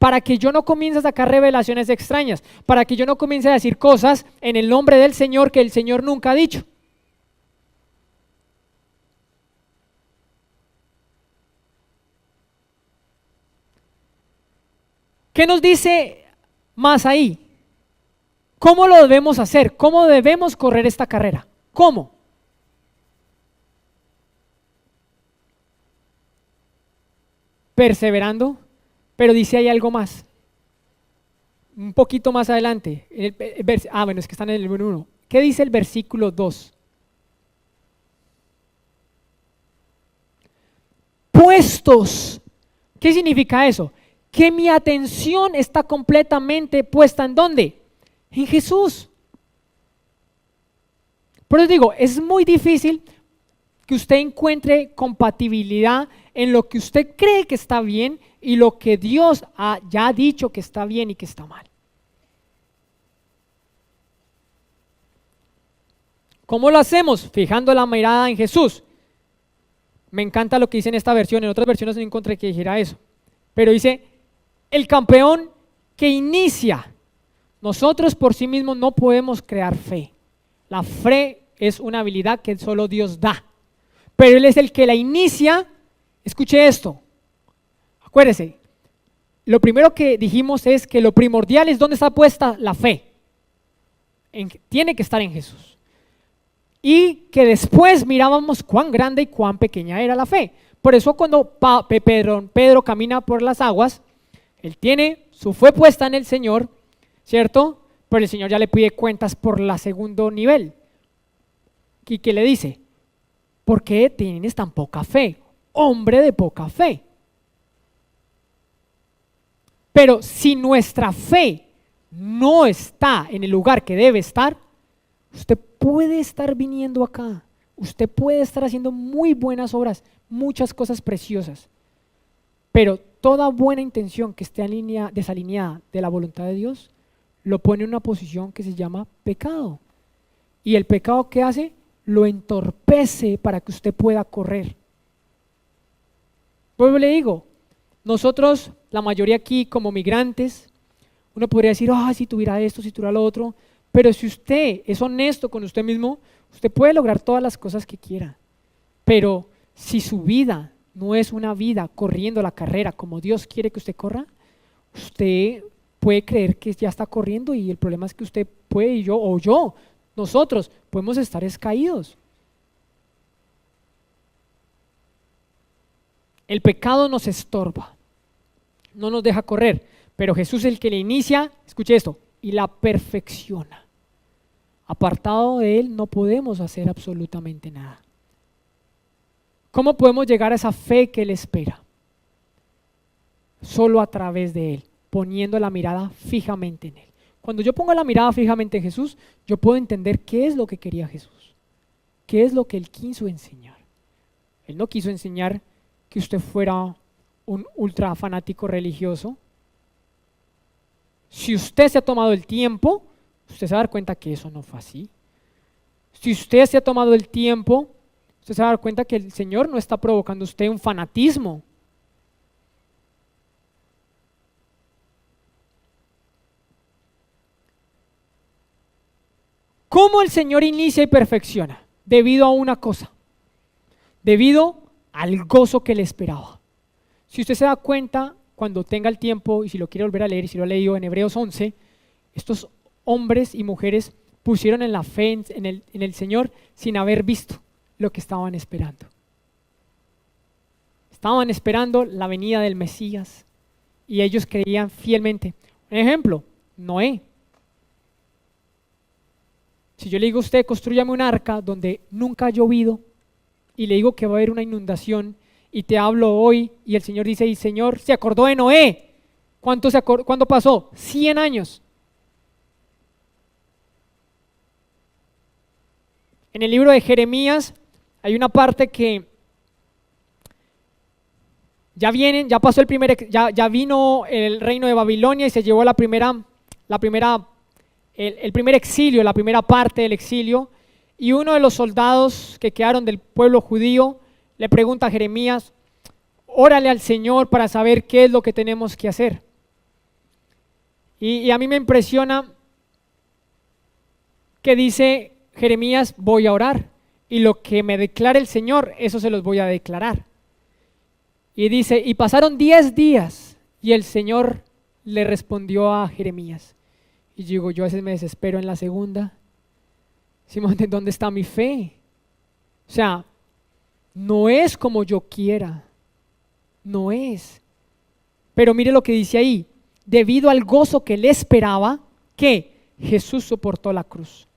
[SPEAKER 1] para que yo no comience a sacar revelaciones extrañas, para que yo no comience a decir cosas en el nombre del Señor que el Señor nunca ha dicho. ¿Qué nos dice más ahí? ¿Cómo lo debemos hacer? ¿Cómo debemos correr esta carrera? ¿Cómo? Perseverando, pero dice ahí algo más. Un poquito más adelante. Bueno, es que están en el 1. ¿Qué dice el versículo 2? Puestos. ¿Qué significa eso? Que mi atención está completamente puesta ¿en dónde? En Jesús. Por eso digo, es muy difícil que usted encuentre compatibilidad en lo que usted cree que está bien y lo que Dios ya ha dicho que está bien y que está mal. ¿Cómo lo hacemos? Fijando la mirada en Jesús. Me encanta lo que dice en esta versión, en otras versiones no encontré que dijera eso, pero dice, el campeón que inicia. Nosotros por sí mismos no podemos crear fe. La fe es una habilidad que solo Dios da, pero Él es el que la inicia. Escuche esto, acuérdese, lo primero que dijimos es que lo primordial es dónde está puesta la fe, tiene que estar en Jesús, y que después mirábamos cuán grande y cuán pequeña era la fe. Por eso cuando Pedro camina por las aguas, él tiene su fe puesta en el Señor, ¿cierto? Pero el Señor ya le pide cuentas por la segundo nivel. ¿Y qué le dice? ¿Por qué tienes tan poca fe? Hombre de poca fe. Pero si nuestra fe no está en el lugar que debe estar, usted puede estar viniendo acá, usted puede estar haciendo muy buenas obras, muchas cosas preciosas, pero toda buena intención que esté desalineada de la voluntad de Dios, lo pone en una posición que se llama pecado. Y el pecado, ¿qué hace? Lo entorpece para que usted pueda correr. Pues le digo, nosotros, la mayoría aquí como migrantes, uno podría decir, si tuviera esto, si tuviera lo otro, pero si usted es honesto con usted mismo, usted puede lograr todas las cosas que quiera, pero si su vida no es una vida corriendo la carrera como Dios quiere que usted corra, usted puede creer que ya está corriendo y el problema es que usted puede, y nosotros podemos estar caídos. El pecado nos estorba, no nos deja correr, pero Jesús es el que le inicia, escuche esto, y la perfecciona. Apartado de Él no podemos hacer absolutamente nada. ¿Cómo podemos llegar a esa fe que Él espera? Solo a través de Él, poniendo la mirada fijamente en Él. Cuando yo pongo la mirada fijamente en Jesús, yo puedo entender qué es lo que quería Jesús, qué es lo que Él quiso enseñar. Él no quiso enseñar que usted fuera un ultra fanático religioso. Si usted se ha tomado el tiempo, usted se va a dar cuenta que eso no fue así. Si usted se ha tomado el tiempo, usted se va a dar cuenta que el Señor no está provocando a usted un fanatismo. ¿Cómo el Señor inicia y perfecciona? Debido a una cosa, debido al gozo que le esperaba. Si usted se da cuenta, cuando tenga el tiempo, y si lo quiere volver a leer, y si lo ha leído en Hebreos 11, estos hombres y mujeres pusieron en la fe en el Señor sin haber visto lo que estaban esperando. Estaban esperando la venida del Mesías y ellos creían fielmente. Un ejemplo, Noé. Si yo le digo a usted, construyame un arca donde nunca ha llovido y le digo que va a haber una inundación y te hablo hoy y el Señor dice, y el Señor se acordó de Noé. ¿Cuánto pasó? 100 años. En el libro de Jeremías hay una parte que ya vino el reino de Babilonia y se llevó el primer exilio, la primera parte del exilio, y uno de los soldados que quedaron del pueblo judío le pregunta a Jeremías, órale al Señor para saber qué es lo que tenemos que hacer. Y a mí me impresiona que dice Jeremías, voy a orar, y lo que me declare el Señor, eso se los voy a declarar. Y dice, y pasaron 10 días, y el Señor le respondió a Jeremías. Y digo, yo a veces me desespero en la segunda. Simón, ¿dónde está mi fe? O sea, no es como yo quiera, no es. Pero mire lo que dice ahí, debido al gozo que le esperaba, que Jesús soportó la cruz,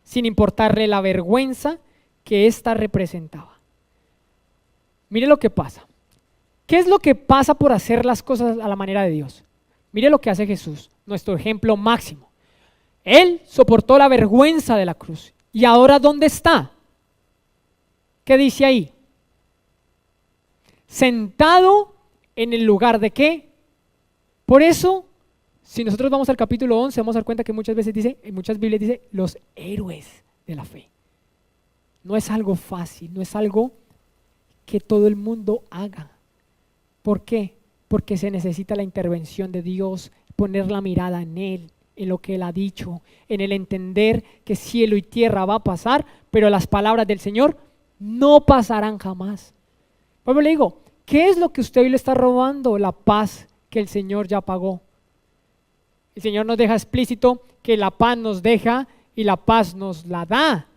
[SPEAKER 1] sin importarle la vergüenza que ésta representaba. Mire lo que pasa. ¿Qué es lo que pasa por hacer las cosas a la manera de Dios? Mire lo que hace Jesús, nuestro ejemplo máximo. Él soportó la vergüenza de la cruz. ¿Y ahora dónde está? ¿Qué dice ahí? Sentado en el lugar de qué. Por eso, si nosotros vamos al capítulo 11, vamos a dar cuenta que muchas veces dice, en muchas Biblias dice, los héroes de la fe. No es algo fácil, no es algo que todo el mundo haga. ¿Por qué? Porque se necesita la intervención de Dios, poner la mirada en Él, en lo que Él ha dicho, en el entender que cielo y tierra va a pasar, pero las palabras del Señor no pasarán jamás. Pues le digo, ¿qué es lo que usted hoy le está robando? La paz que el Señor ya pagó. El Señor nos deja explícito que la paz nos deja y la paz nos la da,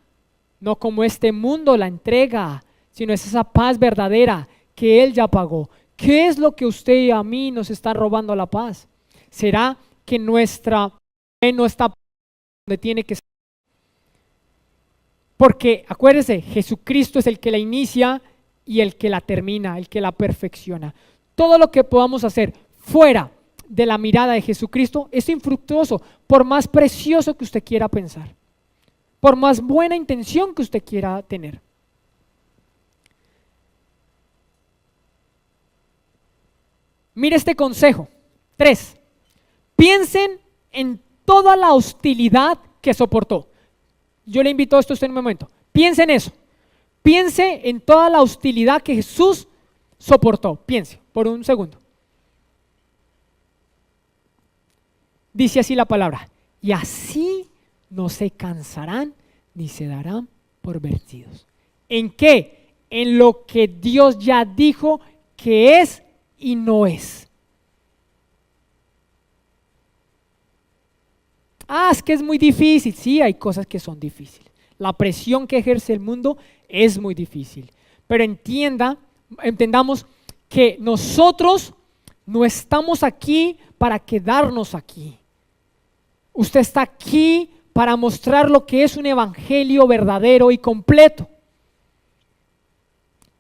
[SPEAKER 1] no como este mundo la entrega, sino es esa paz verdadera que Él ya pagó. ¿Qué es lo que usted y a mí nos está robando la paz? ¿Será que nuestra fe no está donde tiene que estar? Porque acuérdese, Jesucristo es el que la inicia y el que la termina, el que la perfecciona. Todo lo que podamos hacer fuera de la mirada de Jesucristo es infructuoso, por más precioso que usted quiera pensar, por más buena intención que usted quiera tener. Mire este consejo. 3. Piensen en toda la hostilidad que soportó. Yo le invito a esto a usted en un momento. Piense en eso. Piense en toda la hostilidad que Jesús soportó. Piense por un segundo. Dice así la palabra. Y así no se cansarán ni se darán por vencidos. ¿En qué? En lo que Dios ya dijo que es y no es. Es que es muy difícil. Sí, hay cosas que son difíciles. La presión que ejerce el mundo es muy difícil. Pero entendamos que nosotros no estamos aquí para quedarnos aquí. Usted está aquí para mostrar lo que es un evangelio verdadero y completo.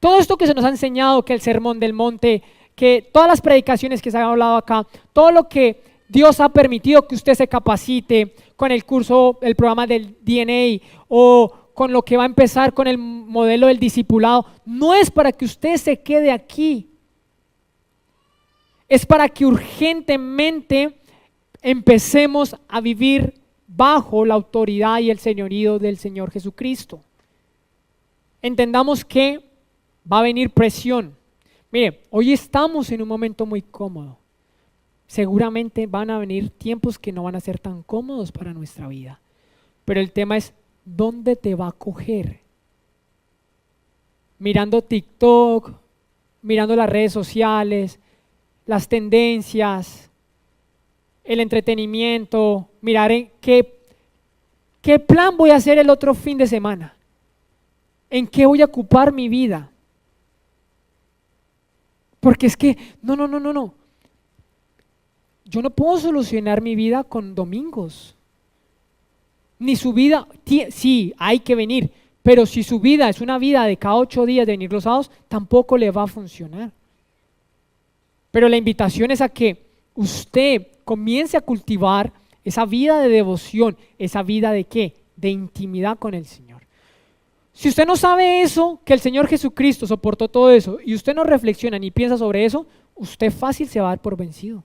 [SPEAKER 1] Todo esto que se nos ha enseñado, que el sermón del monte, que todas las predicaciones que se han hablado acá, todo lo que Dios ha permitido que usted se capacite con el curso, el programa del DNA o con lo que va a empezar con el modelo del discipulado, no es para que usted se quede aquí. Es para que urgentemente empecemos a vivir bajo la autoridad y el señorío del Señor Jesucristo. Entendamos que va a venir presión. Mire, hoy estamos en un momento muy cómodo. Seguramente van a venir tiempos que no van a ser tan cómodos para nuestra vida. Pero el tema es, ¿dónde te va a coger? Mirando TikTok, mirando las redes sociales, las tendencias, el entretenimiento, mirar en qué plan voy a hacer el otro fin de semana, en qué voy a ocupar mi vida. Porque es que, no. Yo no puedo solucionar mi vida con domingos. Ni su vida, sí, hay que venir, pero si su vida es una vida de cada 8 días de venir los sábados, tampoco le va a funcionar. Pero la invitación es a que usted comience a cultivar esa vida de devoción, esa vida de ¿qué? De intimidad con el Señor. Si usted no sabe eso, que el Señor Jesucristo soportó todo eso, y usted no reflexiona ni piensa sobre eso, usted fácil se va a dar por vencido.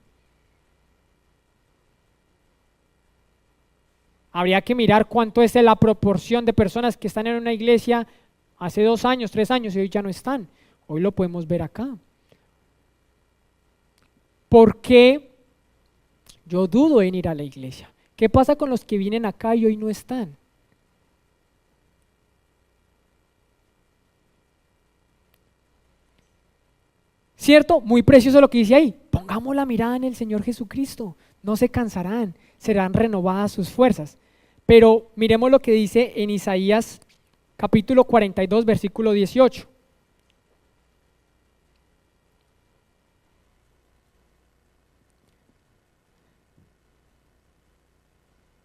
[SPEAKER 1] Habría que mirar cuánto es la proporción de personas que están en una iglesia hace 2 años, 3 años y hoy ya no están. Hoy lo podemos ver acá. ¿Por qué Yo dudo en ir a la iglesia. ¿Qué pasa con los que vienen acá y hoy no están? ¿Cierto? Muy precioso lo que dice ahí. Pongamos la mirada en el Señor Jesucristo. No se cansarán, serán renovadas sus fuerzas. Pero miremos lo que dice en Isaías capítulo 42, versículo 18.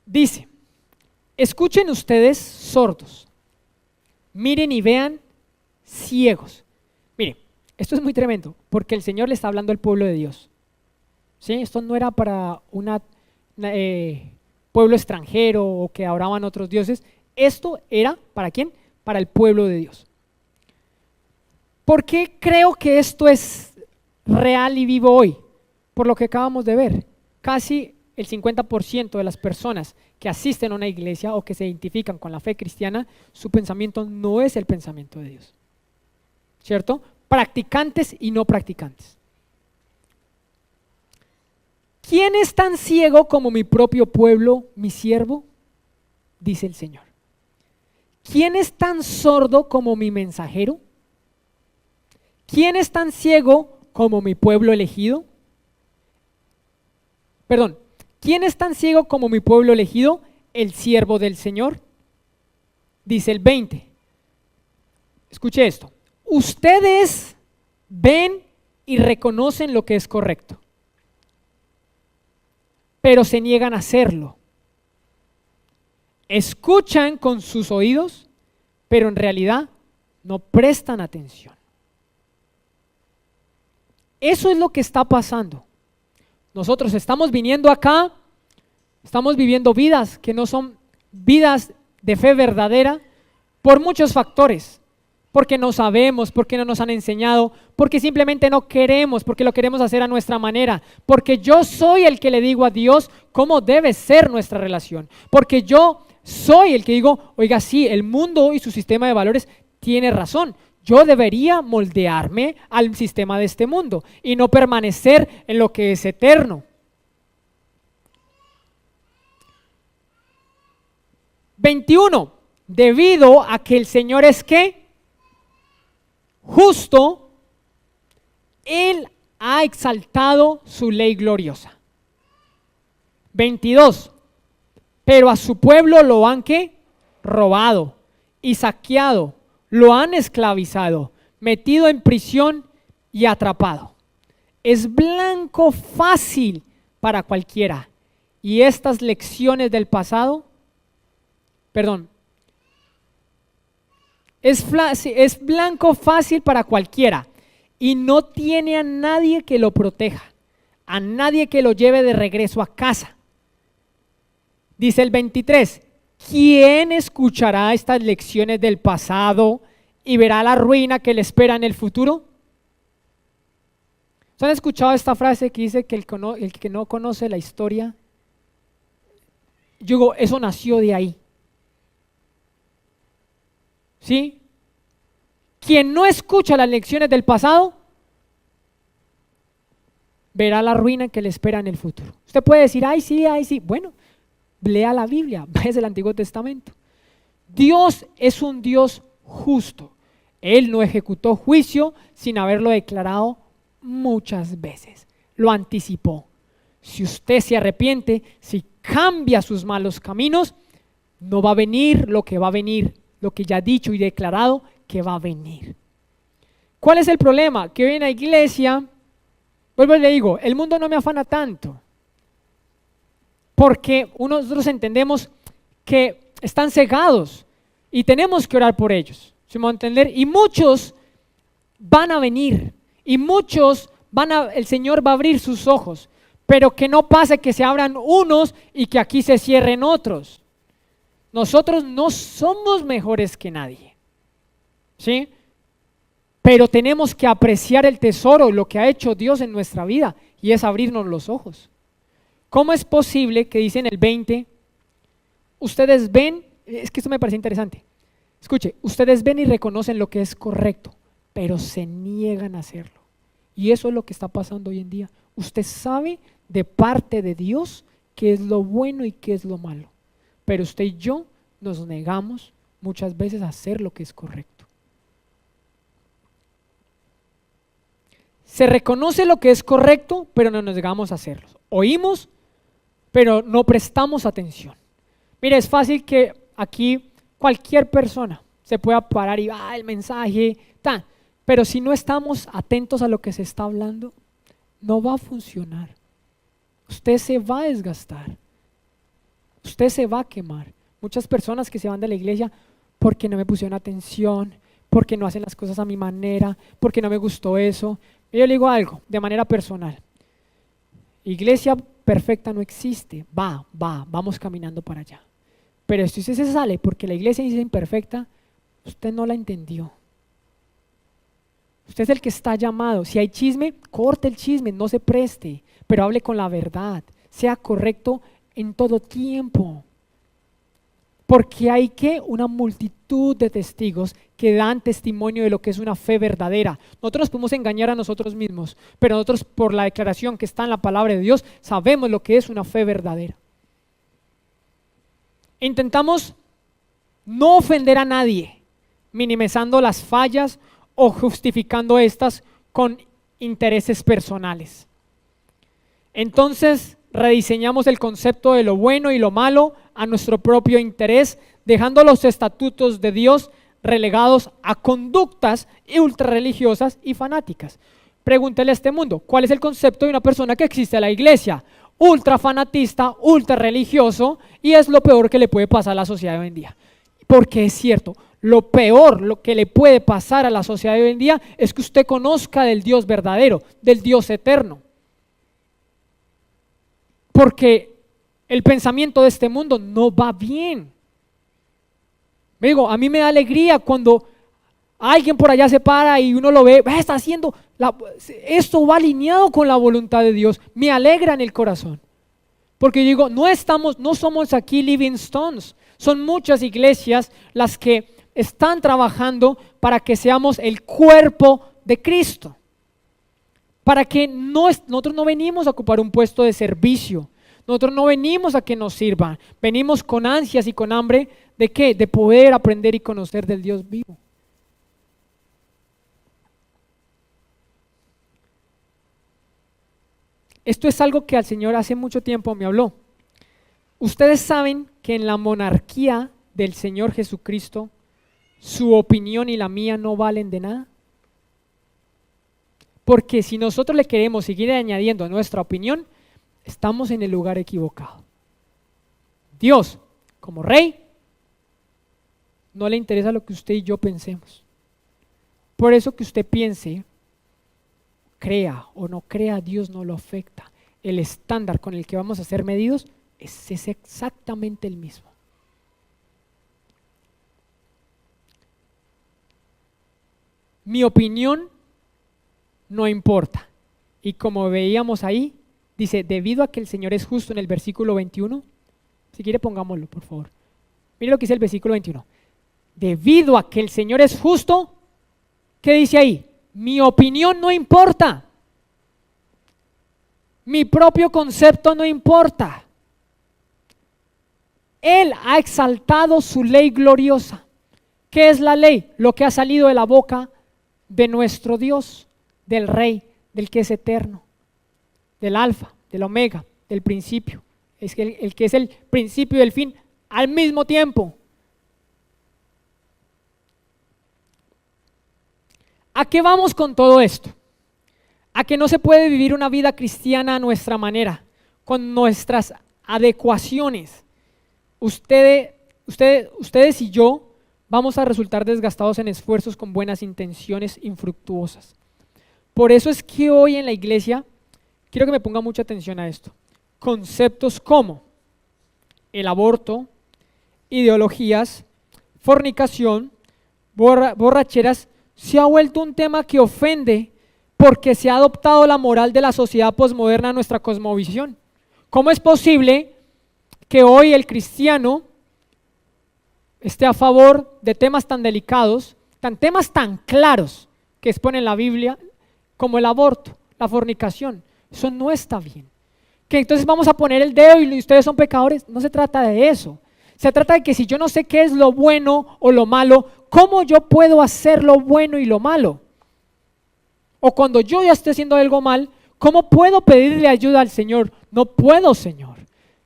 [SPEAKER 1] Dice, escuchen ustedes sordos, miren y vean ciegos. Miren, esto es muy tremendo, porque el Señor le está hablando al pueblo de Dios. ¿Sí? Esto no era para un pueblo extranjero o que adoraban otros dioses. Esto era, ¿para quién? Para el pueblo de Dios. ¿Por qué creo que esto es real y vivo hoy? Por lo que acabamos de ver. Casi el 50% de las personas que asisten a una iglesia o que se identifican con la fe cristiana, su pensamiento no es el pensamiento de Dios. ¿Cierto? Practicantes y no practicantes. ¿Quién es tan ciego como mi propio pueblo, mi siervo? Dice el Señor. ¿Quién es tan sordo como mi mensajero? ¿Quién es tan ciego como mi pueblo elegido? Perdón, ¿quién es tan ciego como mi pueblo elegido? El siervo del Señor. Dice el 20. Escuche esto. Ustedes ven y reconocen lo que es correcto, pero se niegan a hacerlo. Escuchan con sus oídos, pero en realidad no prestan atención. Eso es lo que está pasando. Nosotros estamos viniendo acá, estamos viviendo vidas que no son vidas de fe verdadera por muchos factores. Porque no sabemos, porque no nos han enseñado, porque simplemente no queremos, porque lo queremos hacer a nuestra manera, porque yo soy el que le digo a Dios cómo debe ser nuestra relación, porque yo soy el que digo, oiga, sí, el mundo y su sistema de valores tiene razón, yo debería moldearme al sistema de este mundo y no permanecer en lo que es eterno. 21. Debido a que el Señor es ¿qué? Justo, Él ha exaltado su ley gloriosa. 22. Pero a su pueblo lo han ¿qué? Robado y saqueado, lo han esclavizado, metido en prisión y atrapado. Es blanco fácil para cualquiera. Y estas lecciones del pasado, es blanco fácil para cualquiera y no tiene a nadie que lo proteja, a nadie que lo lleve de regreso a casa. Dice el 23, ¿quién escuchará estas lecciones del pasado y verá la ruina que le espera en el futuro? ¿Han escuchado esta frase que dice que el que no conoce la historia? Yo digo, eso nació de ahí. ¿Sí? Quien no escucha las lecciones del pasado verá la ruina que le espera en el futuro. Usted puede decir, ay sí, bueno, lea la Biblia, vaya el Antiguo Testamento. Dios es un Dios justo. Él no ejecutó juicio sin haberlo declarado muchas veces. Lo anticipó. Si usted se arrepiente, si cambia sus malos caminos, no va a venir lo que va a venir, lo que ya ha dicho y declarado que va a venir. ¿Cuál es el problema? Que hoy en la iglesia, vuelvo y le digo, el mundo no me afana tanto, porque nosotros entendemos que están cegados y tenemos que orar por ellos, ¿sí me va a entender? Y muchos van a venir y muchos el Señor va a abrir sus ojos, pero que no pase que se abran unos y que aquí se cierren otros. Nosotros no somos mejores que nadie, ¿sí? Pero tenemos que apreciar el tesoro, lo que ha hecho Dios en nuestra vida, y es abrirnos los ojos. ¿Cómo es posible que dicen el 20, ustedes ven, es que esto me parece interesante, escuche, ustedes ven y reconocen lo que es correcto, pero se niegan a hacerlo? Y eso es lo que está pasando hoy en día. Usted sabe de parte de Dios qué es lo bueno y qué es lo malo. Pero usted y yo nos negamos muchas veces a hacer lo que es correcto. Se reconoce lo que es correcto, pero no nos negamos a hacerlo. Oímos, pero no prestamos atención. Mire, es fácil que aquí cualquier persona se pueda parar y el mensaje, pero si no estamos atentos a lo que se está hablando, no va a funcionar. Usted se va a desgastar. Usted se va a quemar. Muchas personas que se van de la iglesia porque no me pusieron atención, porque no hacen las cosas a mi manera, porque no me gustó eso. Y yo le digo algo de manera personal. Iglesia perfecta no existe. Vamos caminando para allá. Pero si usted se sale porque la iglesia dice imperfecta, usted no la entendió. Usted es el que está llamado. Si hay chisme, corte el chisme, no se preste, pero hable con la verdad. Sea correcto en todo tiempo. Porque hay una multitud de testigos que dan testimonio de lo que es una fe verdadera. Nosotros nos podemos engañar a nosotros mismos, pero nosotros por la declaración que está en la palabra de Dios sabemos lo que es una fe verdadera. Intentamos no ofender a nadie, minimizando las fallas o justificando estas con intereses personales. Entonces rediseñamos el concepto de lo bueno y lo malo a nuestro propio interés, dejando los estatutos de Dios relegados a conductas ultrarreligiosas y fanáticas. Pregúntele a este mundo, ¿cuál es el concepto de una persona que existe en la iglesia? Ultra fanatista, ultra religioso, y es lo peor que le puede pasar a la sociedad de hoy en día. Porque es cierto, lo peor, lo que le puede pasar a la sociedad de hoy en día es que usted conozca del Dios verdadero, del Dios eterno. Porque el pensamiento de este mundo no va bien. Me digo, a mí me da alegría cuando alguien por allá se para y uno lo ve, está haciendo, esto va alineado con la voluntad de Dios, me alegra en el corazón. Porque digo, no somos aquí living stones, son muchas iglesias las que están trabajando para que seamos el cuerpo de Cristo. Para que nosotros no venimos a ocupar un puesto de servicio, nosotros no venimos a que nos sirvan, venimos con ansias y con hambre ¿de qué? De poder aprender y conocer del Dios vivo. Esto es algo que al Señor hace mucho tiempo me habló. Ustedes saben que en la monarquía del Señor Jesucristo, su opinión y la mía no valen de nada. Porque si nosotros le queremos seguir añadiendo nuestra opinión, estamos en el lugar equivocado. Dios, como rey, no le interesa lo que usted y yo pensemos. Por eso que usted piense, crea o no crea, Dios no lo afecta. El estándar con el que vamos a ser medidos es exactamente el mismo. Mi opinión no importa. Y como veíamos ahí, dice, debido a que el Señor es justo en el versículo 21, si quiere pongámoslo por favor. Mire lo que dice el versículo 21. Debido a que el Señor es justo, ¿qué dice ahí? Mi opinión no importa. Mi propio concepto no importa. Él ha exaltado su ley gloriosa. ¿Qué es la ley? Lo que ha salido de la boca de nuestro Dios, del Rey, del que es eterno, del Alfa, del Omega, del principio. Es que el que es el principio y el fin al mismo tiempo. ¿A qué vamos con todo esto? A que no se puede vivir una vida cristiana a nuestra manera, con nuestras adecuaciones. Ustedes y yo vamos a resultar desgastados en esfuerzos con buenas intenciones infructuosas. Por eso es que hoy en la iglesia, quiero que me ponga mucha atención a esto, conceptos como el aborto, ideologías, fornicación, borracheras, se ha vuelto un tema que ofende porque se ha adoptado la moral de la sociedad posmoderna a nuestra cosmovisión. ¿Cómo es posible que hoy el cristiano esté a favor de temas tan delicados, temas tan claros que expone la Biblia, como el aborto, la fornicación? Eso no está bien. que entonces vamos a poner el dedo y ustedes son pecadores. No se trata de eso. Se trata de que si yo no sé qué es lo bueno o lo malo, ¿cómo yo puedo hacer lo bueno y lo malo? O cuando yo ya estoy haciendo algo mal, ¿cómo puedo pedirle ayuda al Señor? No puedo, Señor.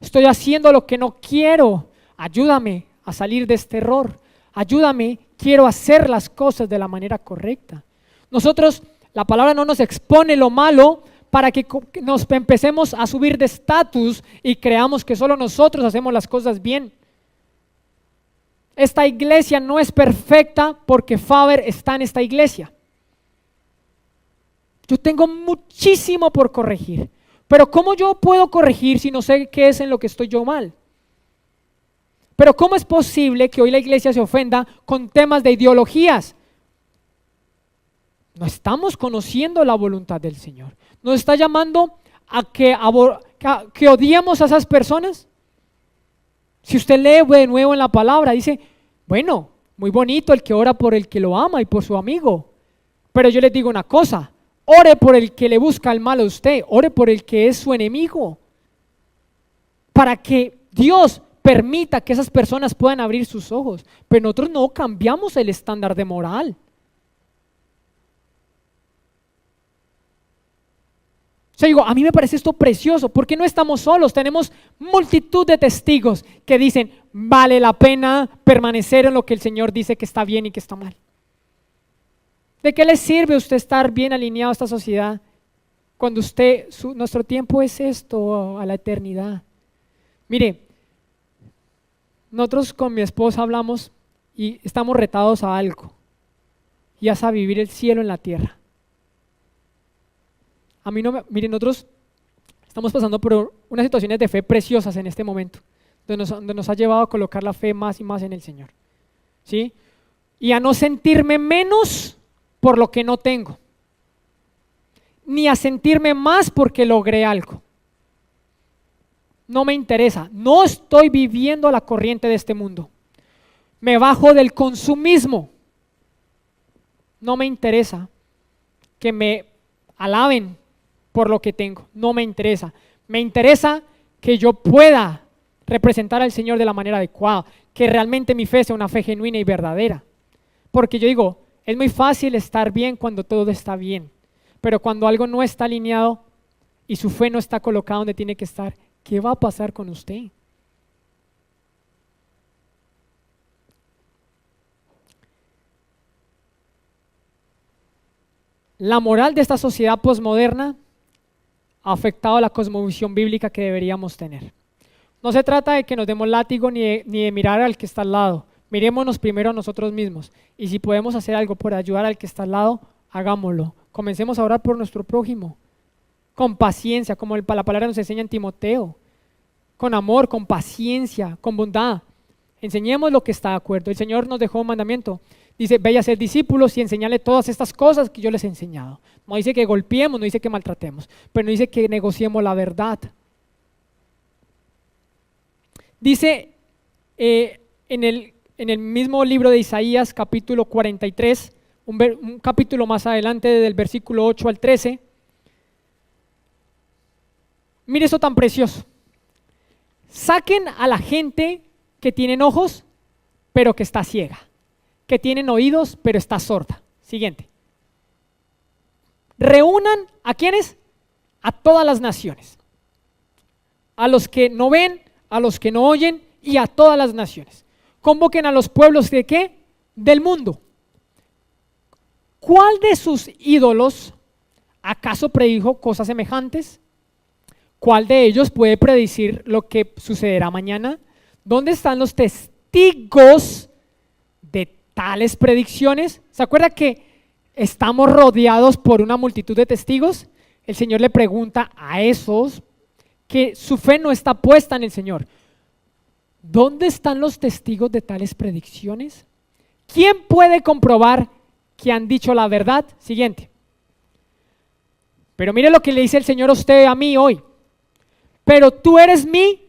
[SPEAKER 1] Estoy haciendo lo que no quiero. Ayúdame a salir de este error. Ayúdame, quiero hacer las cosas de la manera correcta. Nosotros, la palabra no nos expone lo malo para que nos empecemos a subir de estatus y creamos que solo nosotros hacemos las cosas bien. Esta iglesia no es perfecta porque Faber está en esta iglesia. Yo tengo muchísimo por corregir, pero ¿cómo yo puedo corregir si no sé qué es en lo que estoy yo mal? Pero ¿cómo es posible que hoy la iglesia se ofenda con temas de ideologías? No estamos conociendo la voluntad del Señor. ¿Nos está llamando a que odiemos a esas personas? Si usted lee de nuevo en la palabra, dice, bueno, muy bonito el que ora por el que lo ama y por su amigo. Pero yo les digo una cosa, ore por el que le busca el mal a usted, ore por el que es su enemigo, para que Dios permita que esas personas puedan abrir sus ojos. Pero nosotros no cambiamos el estándar de moral. O sea, digo, a mí me parece esto precioso, porque no estamos solos, tenemos multitud de testigos que dicen, vale la pena permanecer en lo que el Señor dice que está bien y que está mal. ¿De qué le sirve a usted estar bien alineado a esta sociedad cuando nuestro tiempo es esto, a la eternidad? Mire, nosotros con mi esposa hablamos y estamos retados a algo, y es a vivir el cielo en la tierra. A mí miren, nosotros estamos pasando por unas situaciones de fe preciosas en este momento, donde nos ha llevado a colocar la fe más y más en el Señor, ¿sí? Y a no sentirme menos por lo que no tengo, ni a sentirme más porque logré algo. No me interesa, no estoy viviendo la corriente de este mundo. Me bajo del consumismo. No me interesa que me alaben por lo que tengo, no me interesa. Me interesa que yo pueda representar al Señor de la manera adecuada, que realmente mi fe sea una fe genuina y verdadera. Porque yo digo, es muy fácil estar bien cuando todo está bien, pero cuando algo no está alineado y su fe no está colocada donde tiene que estar, ¿qué va a pasar con usted? La moral de esta sociedad posmoderna ha afectado la cosmovisión bíblica que deberíamos tener. No se trata de que nos demos látigo ni de mirar al que está al lado. Mirémonos primero a nosotros mismos, y si podemos hacer algo por ayudar al que está al lado, hagámoslo. Comencemos a orar por nuestro prójimo, con paciencia, como la palabra nos enseña en Timoteo, con amor, con paciencia, con bondad. Enseñemos lo que está de acuerdo. El Señor nos dejó un mandamiento. Dice, ve a ser discípulos y enseñarle todas estas cosas que yo les he enseñado. No dice que golpeemos, no dice que maltratemos, pero no dice que negociemos la verdad. Dice en el mismo libro de Isaías, capítulo 43, un capítulo más adelante, del versículo 8 al 13. Mire eso tan precioso. Saquen a la gente que tienen ojos, pero que está ciega, que tienen oídos, pero está sorda. Siguiente. Reúnan, ¿a quiénes? A todas las naciones. A los que no ven, a los que no oyen y a todas las naciones. Convoquen a los pueblos ¿de qué? Del mundo. ¿Cuál de sus ídolos acaso predijo cosas semejantes? ¿Cuál de ellos puede predecir lo que sucederá mañana? ¿Dónde están los testigos de tales predicciones? ¿Se acuerda que estamos rodeados por una multitud de testigos? El Señor le pregunta a esos que su fe no está puesta en el Señor. ¿Dónde están los testigos de tales predicciones? ¿Quién puede comprobar que han dicho la verdad? Siguiente. Pero mire lo que le dice el Señor a usted, a mí hoy. Pero tú eres mi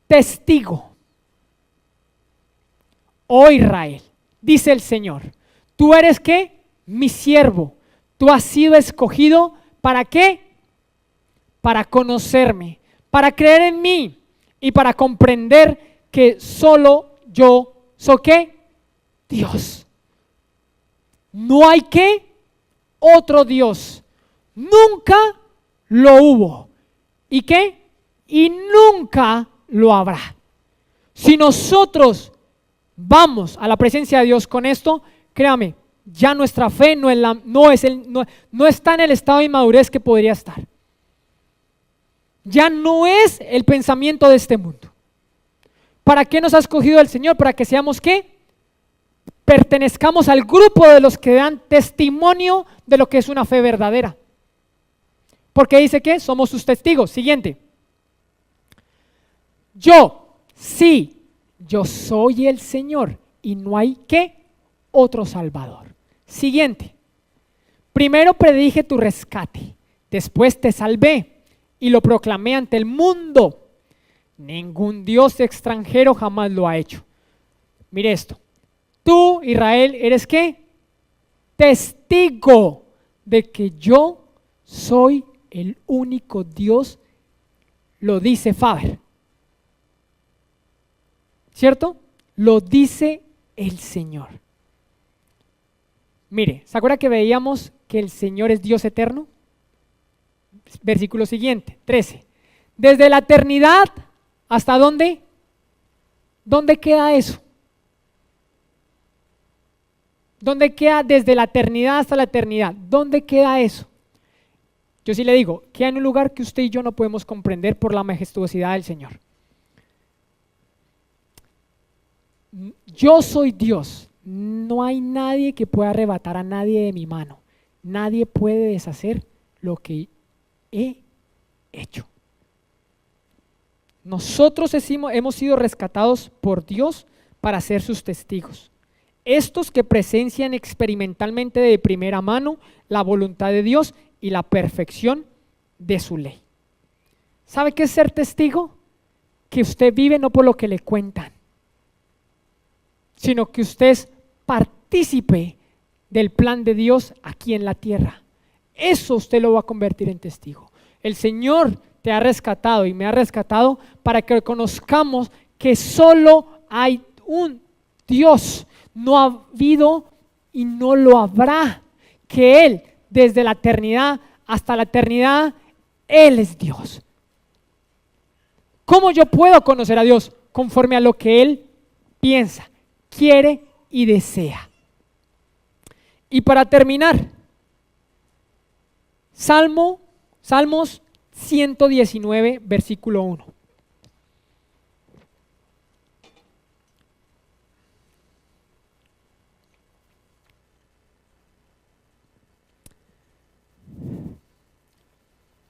[SPEAKER 1] testigo. Oh Israel, dice el Señor, tú eres ¿qué? Mi siervo. Tú has sido escogido ¿para qué? para conocerme, para creer en mí y para comprender que solo yo soy ¿qué? Dios. No hay ¿qué? Otro Dios. Nunca lo hubo. ¿Y qué? Y nunca lo habrá. Si nosotros vamos a la presencia de Dios con esto, créame, ya nuestra fe no está en el estado de inmadurez que podría estar. Ya no es el pensamiento de este mundo. ¿Para qué nos ha escogido el Señor? Para que seamos ¿qué? Pertenezcamos al grupo de los que dan testimonio de lo que es una fe verdadera. Porque dice que somos sus testigos. Siguiente. Yo soy el Señor y no hay ¿qué? Otro Salvador. Siguiente. Primero predije tu rescate, después te salvé y lo proclamé ante el mundo. Ningún Dios extranjero jamás lo ha hecho. Mire esto. Tú, Israel, ¿eres qué? Testigo de que yo soy el único Dios, lo dice Faber. ¿Cierto? Lo dice el Señor. Mire, ¿se acuerda que veíamos que el Señor es Dios eterno? Versículo siguiente, 13. Desde la eternidad, ¿hasta dónde? ¿Dónde queda eso? ¿Dónde queda desde la eternidad hasta la eternidad? ¿Dónde queda eso? Yo sí le digo, queda en un lugar que usted y yo no podemos comprender por la majestuosidad del Señor. Yo soy Dios, no hay nadie que pueda arrebatar a nadie de mi mano. Nadie puede deshacer lo que he hecho. Nosotros hemos sido rescatados por Dios para ser sus testigos. Estos que presencian experimentalmente de primera mano la voluntad de Dios y la perfección de su ley. ¿Sabe qué es ser testigo? Que usted vive no por lo que le cuentan, sino que usted es partícipe del plan de Dios aquí en la tierra. Eso usted lo va a convertir en testigo. El Señor te ha rescatado y me ha rescatado para que conozcamos que solo hay un Dios. No ha habido y no lo habrá. Que Él, desde la eternidad hasta la eternidad, Él es Dios. ¿Cómo yo puedo conocer a Dios? Conforme a lo que Él piensa, quiere y desea. Y para terminar, Salmos 119, versículo 1.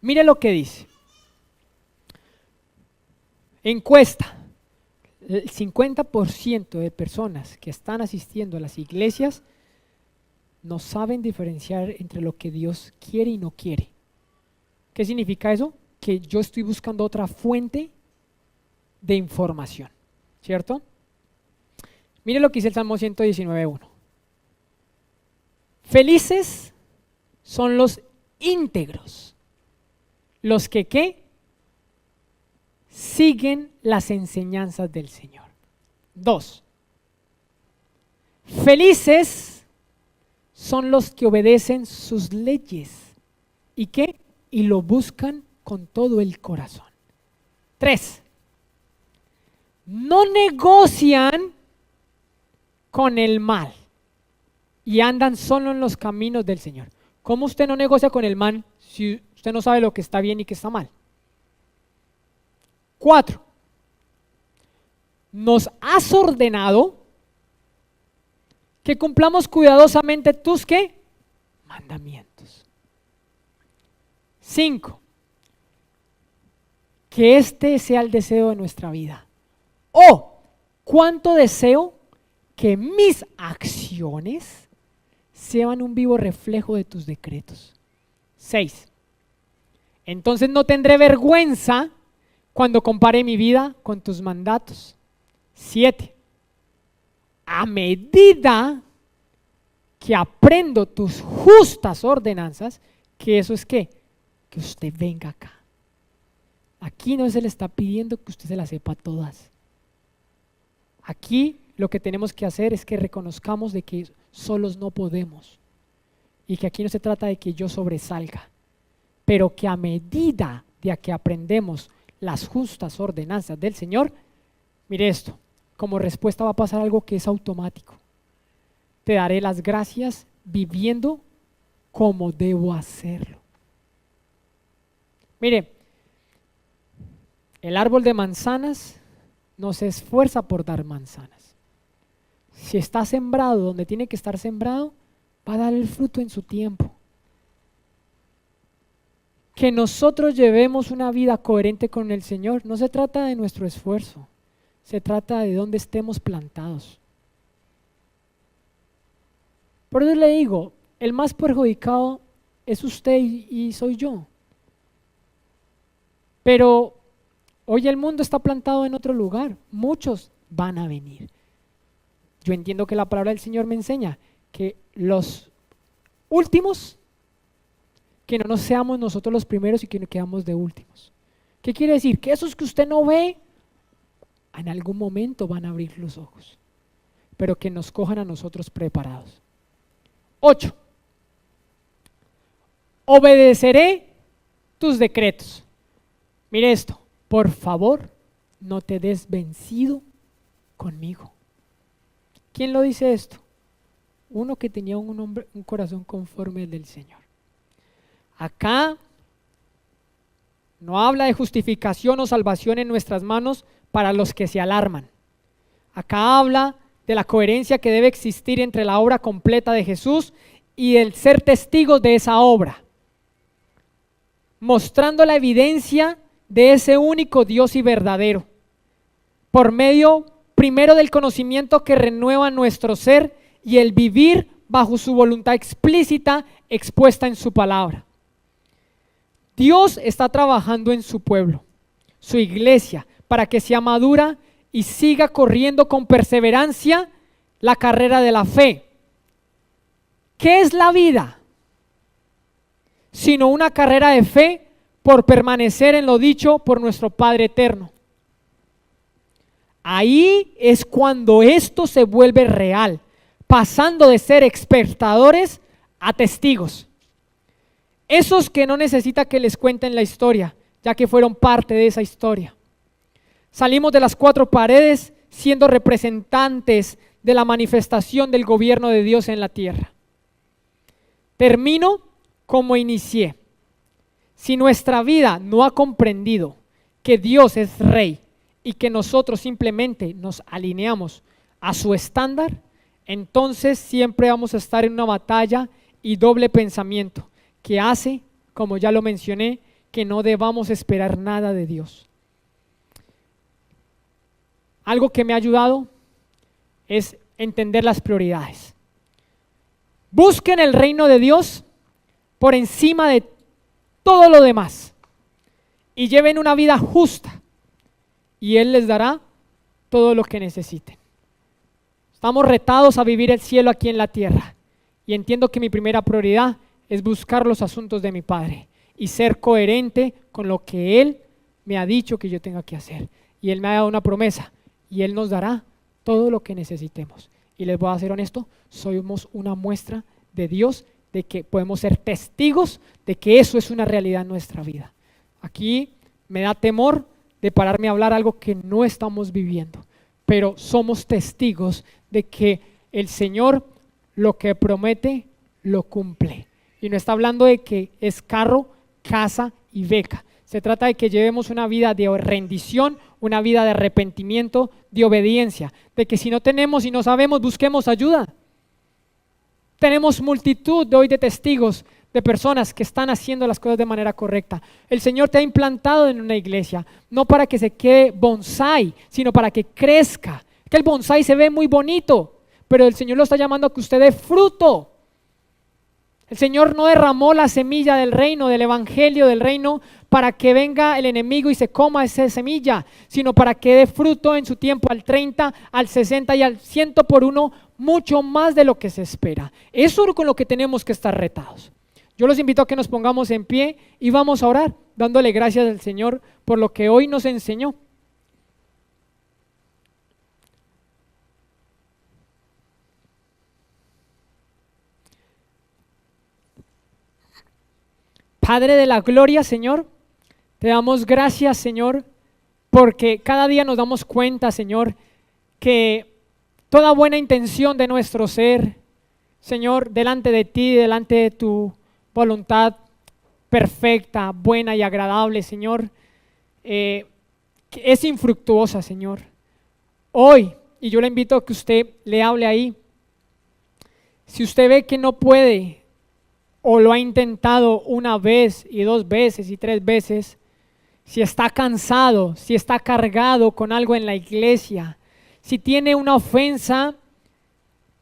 [SPEAKER 1] Mire lo que dice. Encuesta. El 50% de personas que están asistiendo a las iglesias no saben diferenciar entre lo que Dios quiere y no quiere. ¿Qué significa eso? Que yo estoy buscando otra fuente de información, ¿cierto? Mire lo que dice el Salmo 119.1. Felices son los íntegros, los que ¿qué? Siguen las enseñanzas del Señor. 2. Felices son los que obedecen sus leyes. ¿Y qué? Y lo buscan con todo el corazón. 3. No negocian con el mal y andan solo en los caminos del Señor. ¿Cómo usted no negocia con el mal si usted no sabe lo que está bien y que está mal? 4. Nos has ordenado que cumplamos cuidadosamente tus ¿qué? Mandamientos. 5. Que este sea el deseo de nuestra vida. Oh, cuánto deseo que mis acciones sean un vivo reflejo de tus decretos. 6. Entonces no tendré vergüenza cuando compare mi vida con tus mandatos. 7. A medida que aprendo tus justas ordenanzas, que eso es ¿qué? Que usted venga acá. Aquí no se le está pidiendo que usted se las sepa todas. Aquí lo que tenemos que hacer es que reconozcamos de que solos no podemos y que aquí no se trata de que yo sobresalga, pero que a medida de que aprendemos las justas ordenanzas del Señor, mire esto, como respuesta va a pasar algo que es automático. Te daré las gracias viviendo como debo hacerlo. Mire, el árbol de manzanas no se esfuerza por dar manzanas. Si está sembrado donde tiene que estar sembrado, va a dar el fruto en su tiempo. Que nosotros llevemos una vida coherente con el Señor no se trata de nuestro esfuerzo, se trata de dónde estemos plantados. Por eso le digo, el más perjudicado es usted y soy yo. Pero hoy el mundo está plantado en otro lugar, muchos van a venir. Yo entiendo que la palabra del Señor me enseña que los últimos, que no nos seamos nosotros los primeros y que no quedamos de últimos. ¿Qué quiere decir? Que esos que usted no ve, en algún momento van a abrir los ojos, pero que nos cojan a nosotros preparados. 8. Obedeceré tus decretos. Mire esto, por favor, no te des vencido conmigo. ¿Quién lo dice esto? Uno que tenía un corazón conforme al del Señor. Acá no habla de justificación o salvación en nuestras manos para los que se alarman. Acá habla de la coherencia que debe existir entre la obra completa de Jesús y el ser testigos de esa obra, mostrando la evidencia de ese único Dios y verdadero, por medio primero del conocimiento que renueva nuestro ser y el vivir bajo su voluntad explícita expuesta en su palabra. Dios está trabajando en su pueblo, su iglesia, para que sea madura y siga corriendo con perseverancia la carrera de la fe. ¿Qué es la vida? Sino una carrera de fe por permanecer en lo dicho por nuestro Padre eterno. Ahí es cuando esto se vuelve real, pasando de ser espectadores a testigos. Esos que no necesita que les cuenten la historia, ya que fueron parte de esa historia. Salimos de las 4 paredes siendo representantes de la manifestación del gobierno de Dios en la tierra. Termino como inicié. Si nuestra vida no ha comprendido que Dios es Rey y que nosotros simplemente nos alineamos a su estándar, entonces siempre vamos a estar en una batalla y doble pensamiento que hace, como ya lo mencioné, que no debamos esperar nada de Dios. Algo que me ha ayudado es entender las prioridades. Busquen el reino de Dios por encima de todo lo demás y lleven una vida justa y Él les dará todo lo que necesiten. Estamos retados a vivir el cielo aquí en la tierra y entiendo que mi primera prioridad es buscar los asuntos de mi Padre y ser coherente con lo que Él me ha dicho que yo tenga que hacer. Y Él me ha dado una promesa y Él nos dará todo lo que necesitemos. Y les voy a ser honesto, somos una muestra de Dios, de que podemos ser testigos de que eso es una realidad en nuestra vida. Aquí me da temor de pararme a hablar algo que no estamos viviendo, pero somos testigos de que el Señor lo que promete lo cumple. Y no está hablando de que es carro, casa y beca. Se trata de que llevemos una vida de rendición, una vida de arrepentimiento, de obediencia, de que si no tenemos y no sabemos, busquemos ayuda. Tenemos multitud de hoy de testigos, de personas que están haciendo las cosas de manera correcta. El Señor te ha implantado en una iglesia, no para que se quede bonsái, sino para que crezca. Que el bonsái se ve muy bonito, pero el Señor lo está llamando a que usted dé fruto. El Señor no derramó la semilla del reino, del evangelio del reino, para que venga el enemigo y se coma esa semilla, sino para que dé fruto en su tiempo al 30, al 60 y al 100 por uno, mucho más de lo que se espera. Eso es con lo que tenemos que estar retados. Yo los invito a que nos pongamos en pie y vamos a orar, dándole gracias al Señor por lo que hoy nos enseñó. Padre de la gloria, Señor, te damos gracias, Señor, porque cada día nos damos cuenta, Señor, que toda buena intención de nuestro ser, Señor, delante de ti, delante de tu voluntad perfecta, buena y agradable, Señor, que es infructuosa, Señor. Hoy, y yo le invito a que usted le hable ahí, si usted ve que no puede, o lo ha intentado una vez y 2 veces y 3 veces, si está cansado, si está cargado con algo en la iglesia, si tiene una ofensa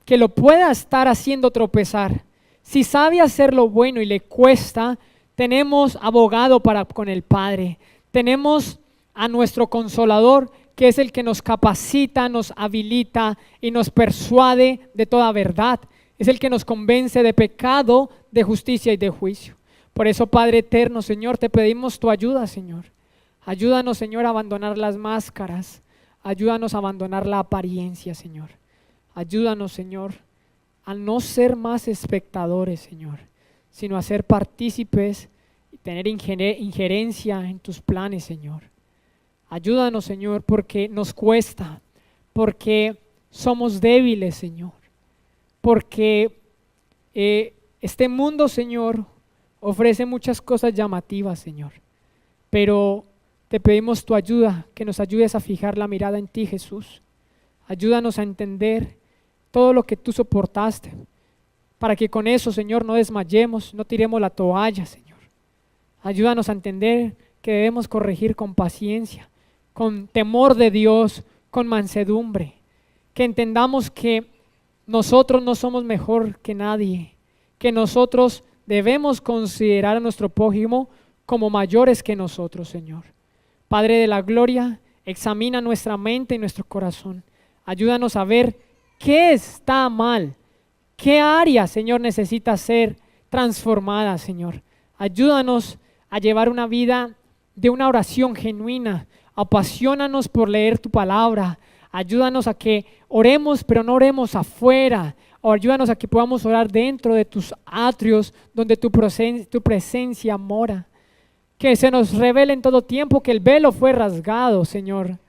[SPEAKER 1] que lo pueda estar haciendo tropezar, si sabe hacer lo bueno y le cuesta, tenemos abogado para con el Padre, tenemos a nuestro Consolador, que es el que nos capacita, nos habilita y nos persuade de toda verdad. Es el que nos convence de pecado, de justicia y de juicio. Por eso, Padre eterno, Señor, te pedimos tu ayuda, Señor. Ayúdanos, Señor, a abandonar las máscaras. Ayúdanos a abandonar la apariencia, Señor. Ayúdanos, Señor, a no ser más espectadores, Señor, sino a ser partícipes y tener injerencia en tus planes, Señor. Ayúdanos, Señor, porque nos cuesta, porque somos débiles, Señor. Porque este mundo, Señor, ofrece muchas cosas llamativas, Señor, pero te pedimos tu ayuda, que nos ayudes a fijar la mirada en ti, Jesús. Ayúdanos a entender todo lo que tú soportaste, para que con eso, Señor, no desmayemos, no tiremos la toalla, Señor. Ayúdanos a entender que debemos corregir con paciencia, con temor de Dios, con mansedumbre, que entendamos que nosotros no somos mejor que nadie, que nosotros debemos considerar a nuestro prójimo como mayores que nosotros, Señor. Padre de la gloria, examina nuestra mente y nuestro corazón. Ayúdanos a ver qué está mal, qué área, Señor, necesita ser transformada, Señor. Ayúdanos a llevar una vida de una oración genuina. Apaciónanos por leer tu palabra. Ayúdanos a que oremos, pero no oremos afuera. O ayúdanos a que podamos orar dentro de tus atrios, donde tu presencia mora. Que se nos revele en todo tiempo que el velo fue rasgado, Señor.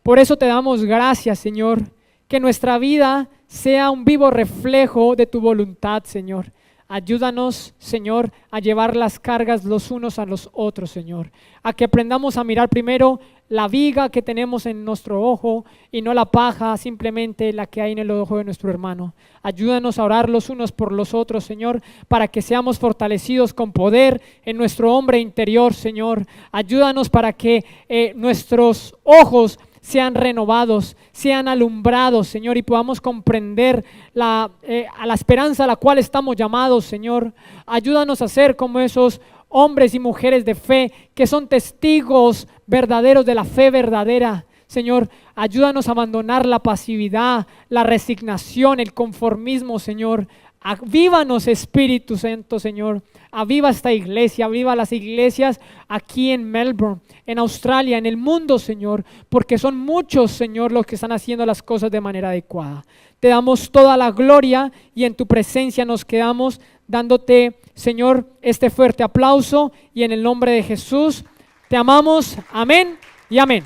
[SPEAKER 1] Por eso te damos gracias, Señor. Que nuestra vida sea un vivo reflejo de tu voluntad, Señor. Ayúdanos, Señor, a llevar las cargas los unos a los otros, Señor. A que aprendamos a mirar primero la viga que tenemos en nuestro ojo y no la paja, simplemente la que hay en el ojo de nuestro hermano. Ayúdanos a orar los unos por los otros, Señor, para que seamos fortalecidos con poder en nuestro hombre interior, Señor. Ayúdanos para que nuestros ojos sean renovados, sean alumbrados, Señor, y podamos comprender a la esperanza a la cual estamos llamados, Señor. Ayúdanos a ser como esos hombres y mujeres de fe que son testigos verdaderos de la fe verdadera. Señor, ayúdanos a abandonar la pasividad, la resignación, el conformismo, Señor. Avívanos, Espíritu Santo, Señor. Aviva esta iglesia, aviva las iglesias aquí en Melbourne, en Australia, en el mundo, Señor, porque son muchos, Señor, los que están haciendo las cosas de manera adecuada. Te damos toda la gloria y en tu presencia nos quedamos dándote, Señor, este fuerte aplauso y en el nombre de Jesús te amamos. Amén y amén.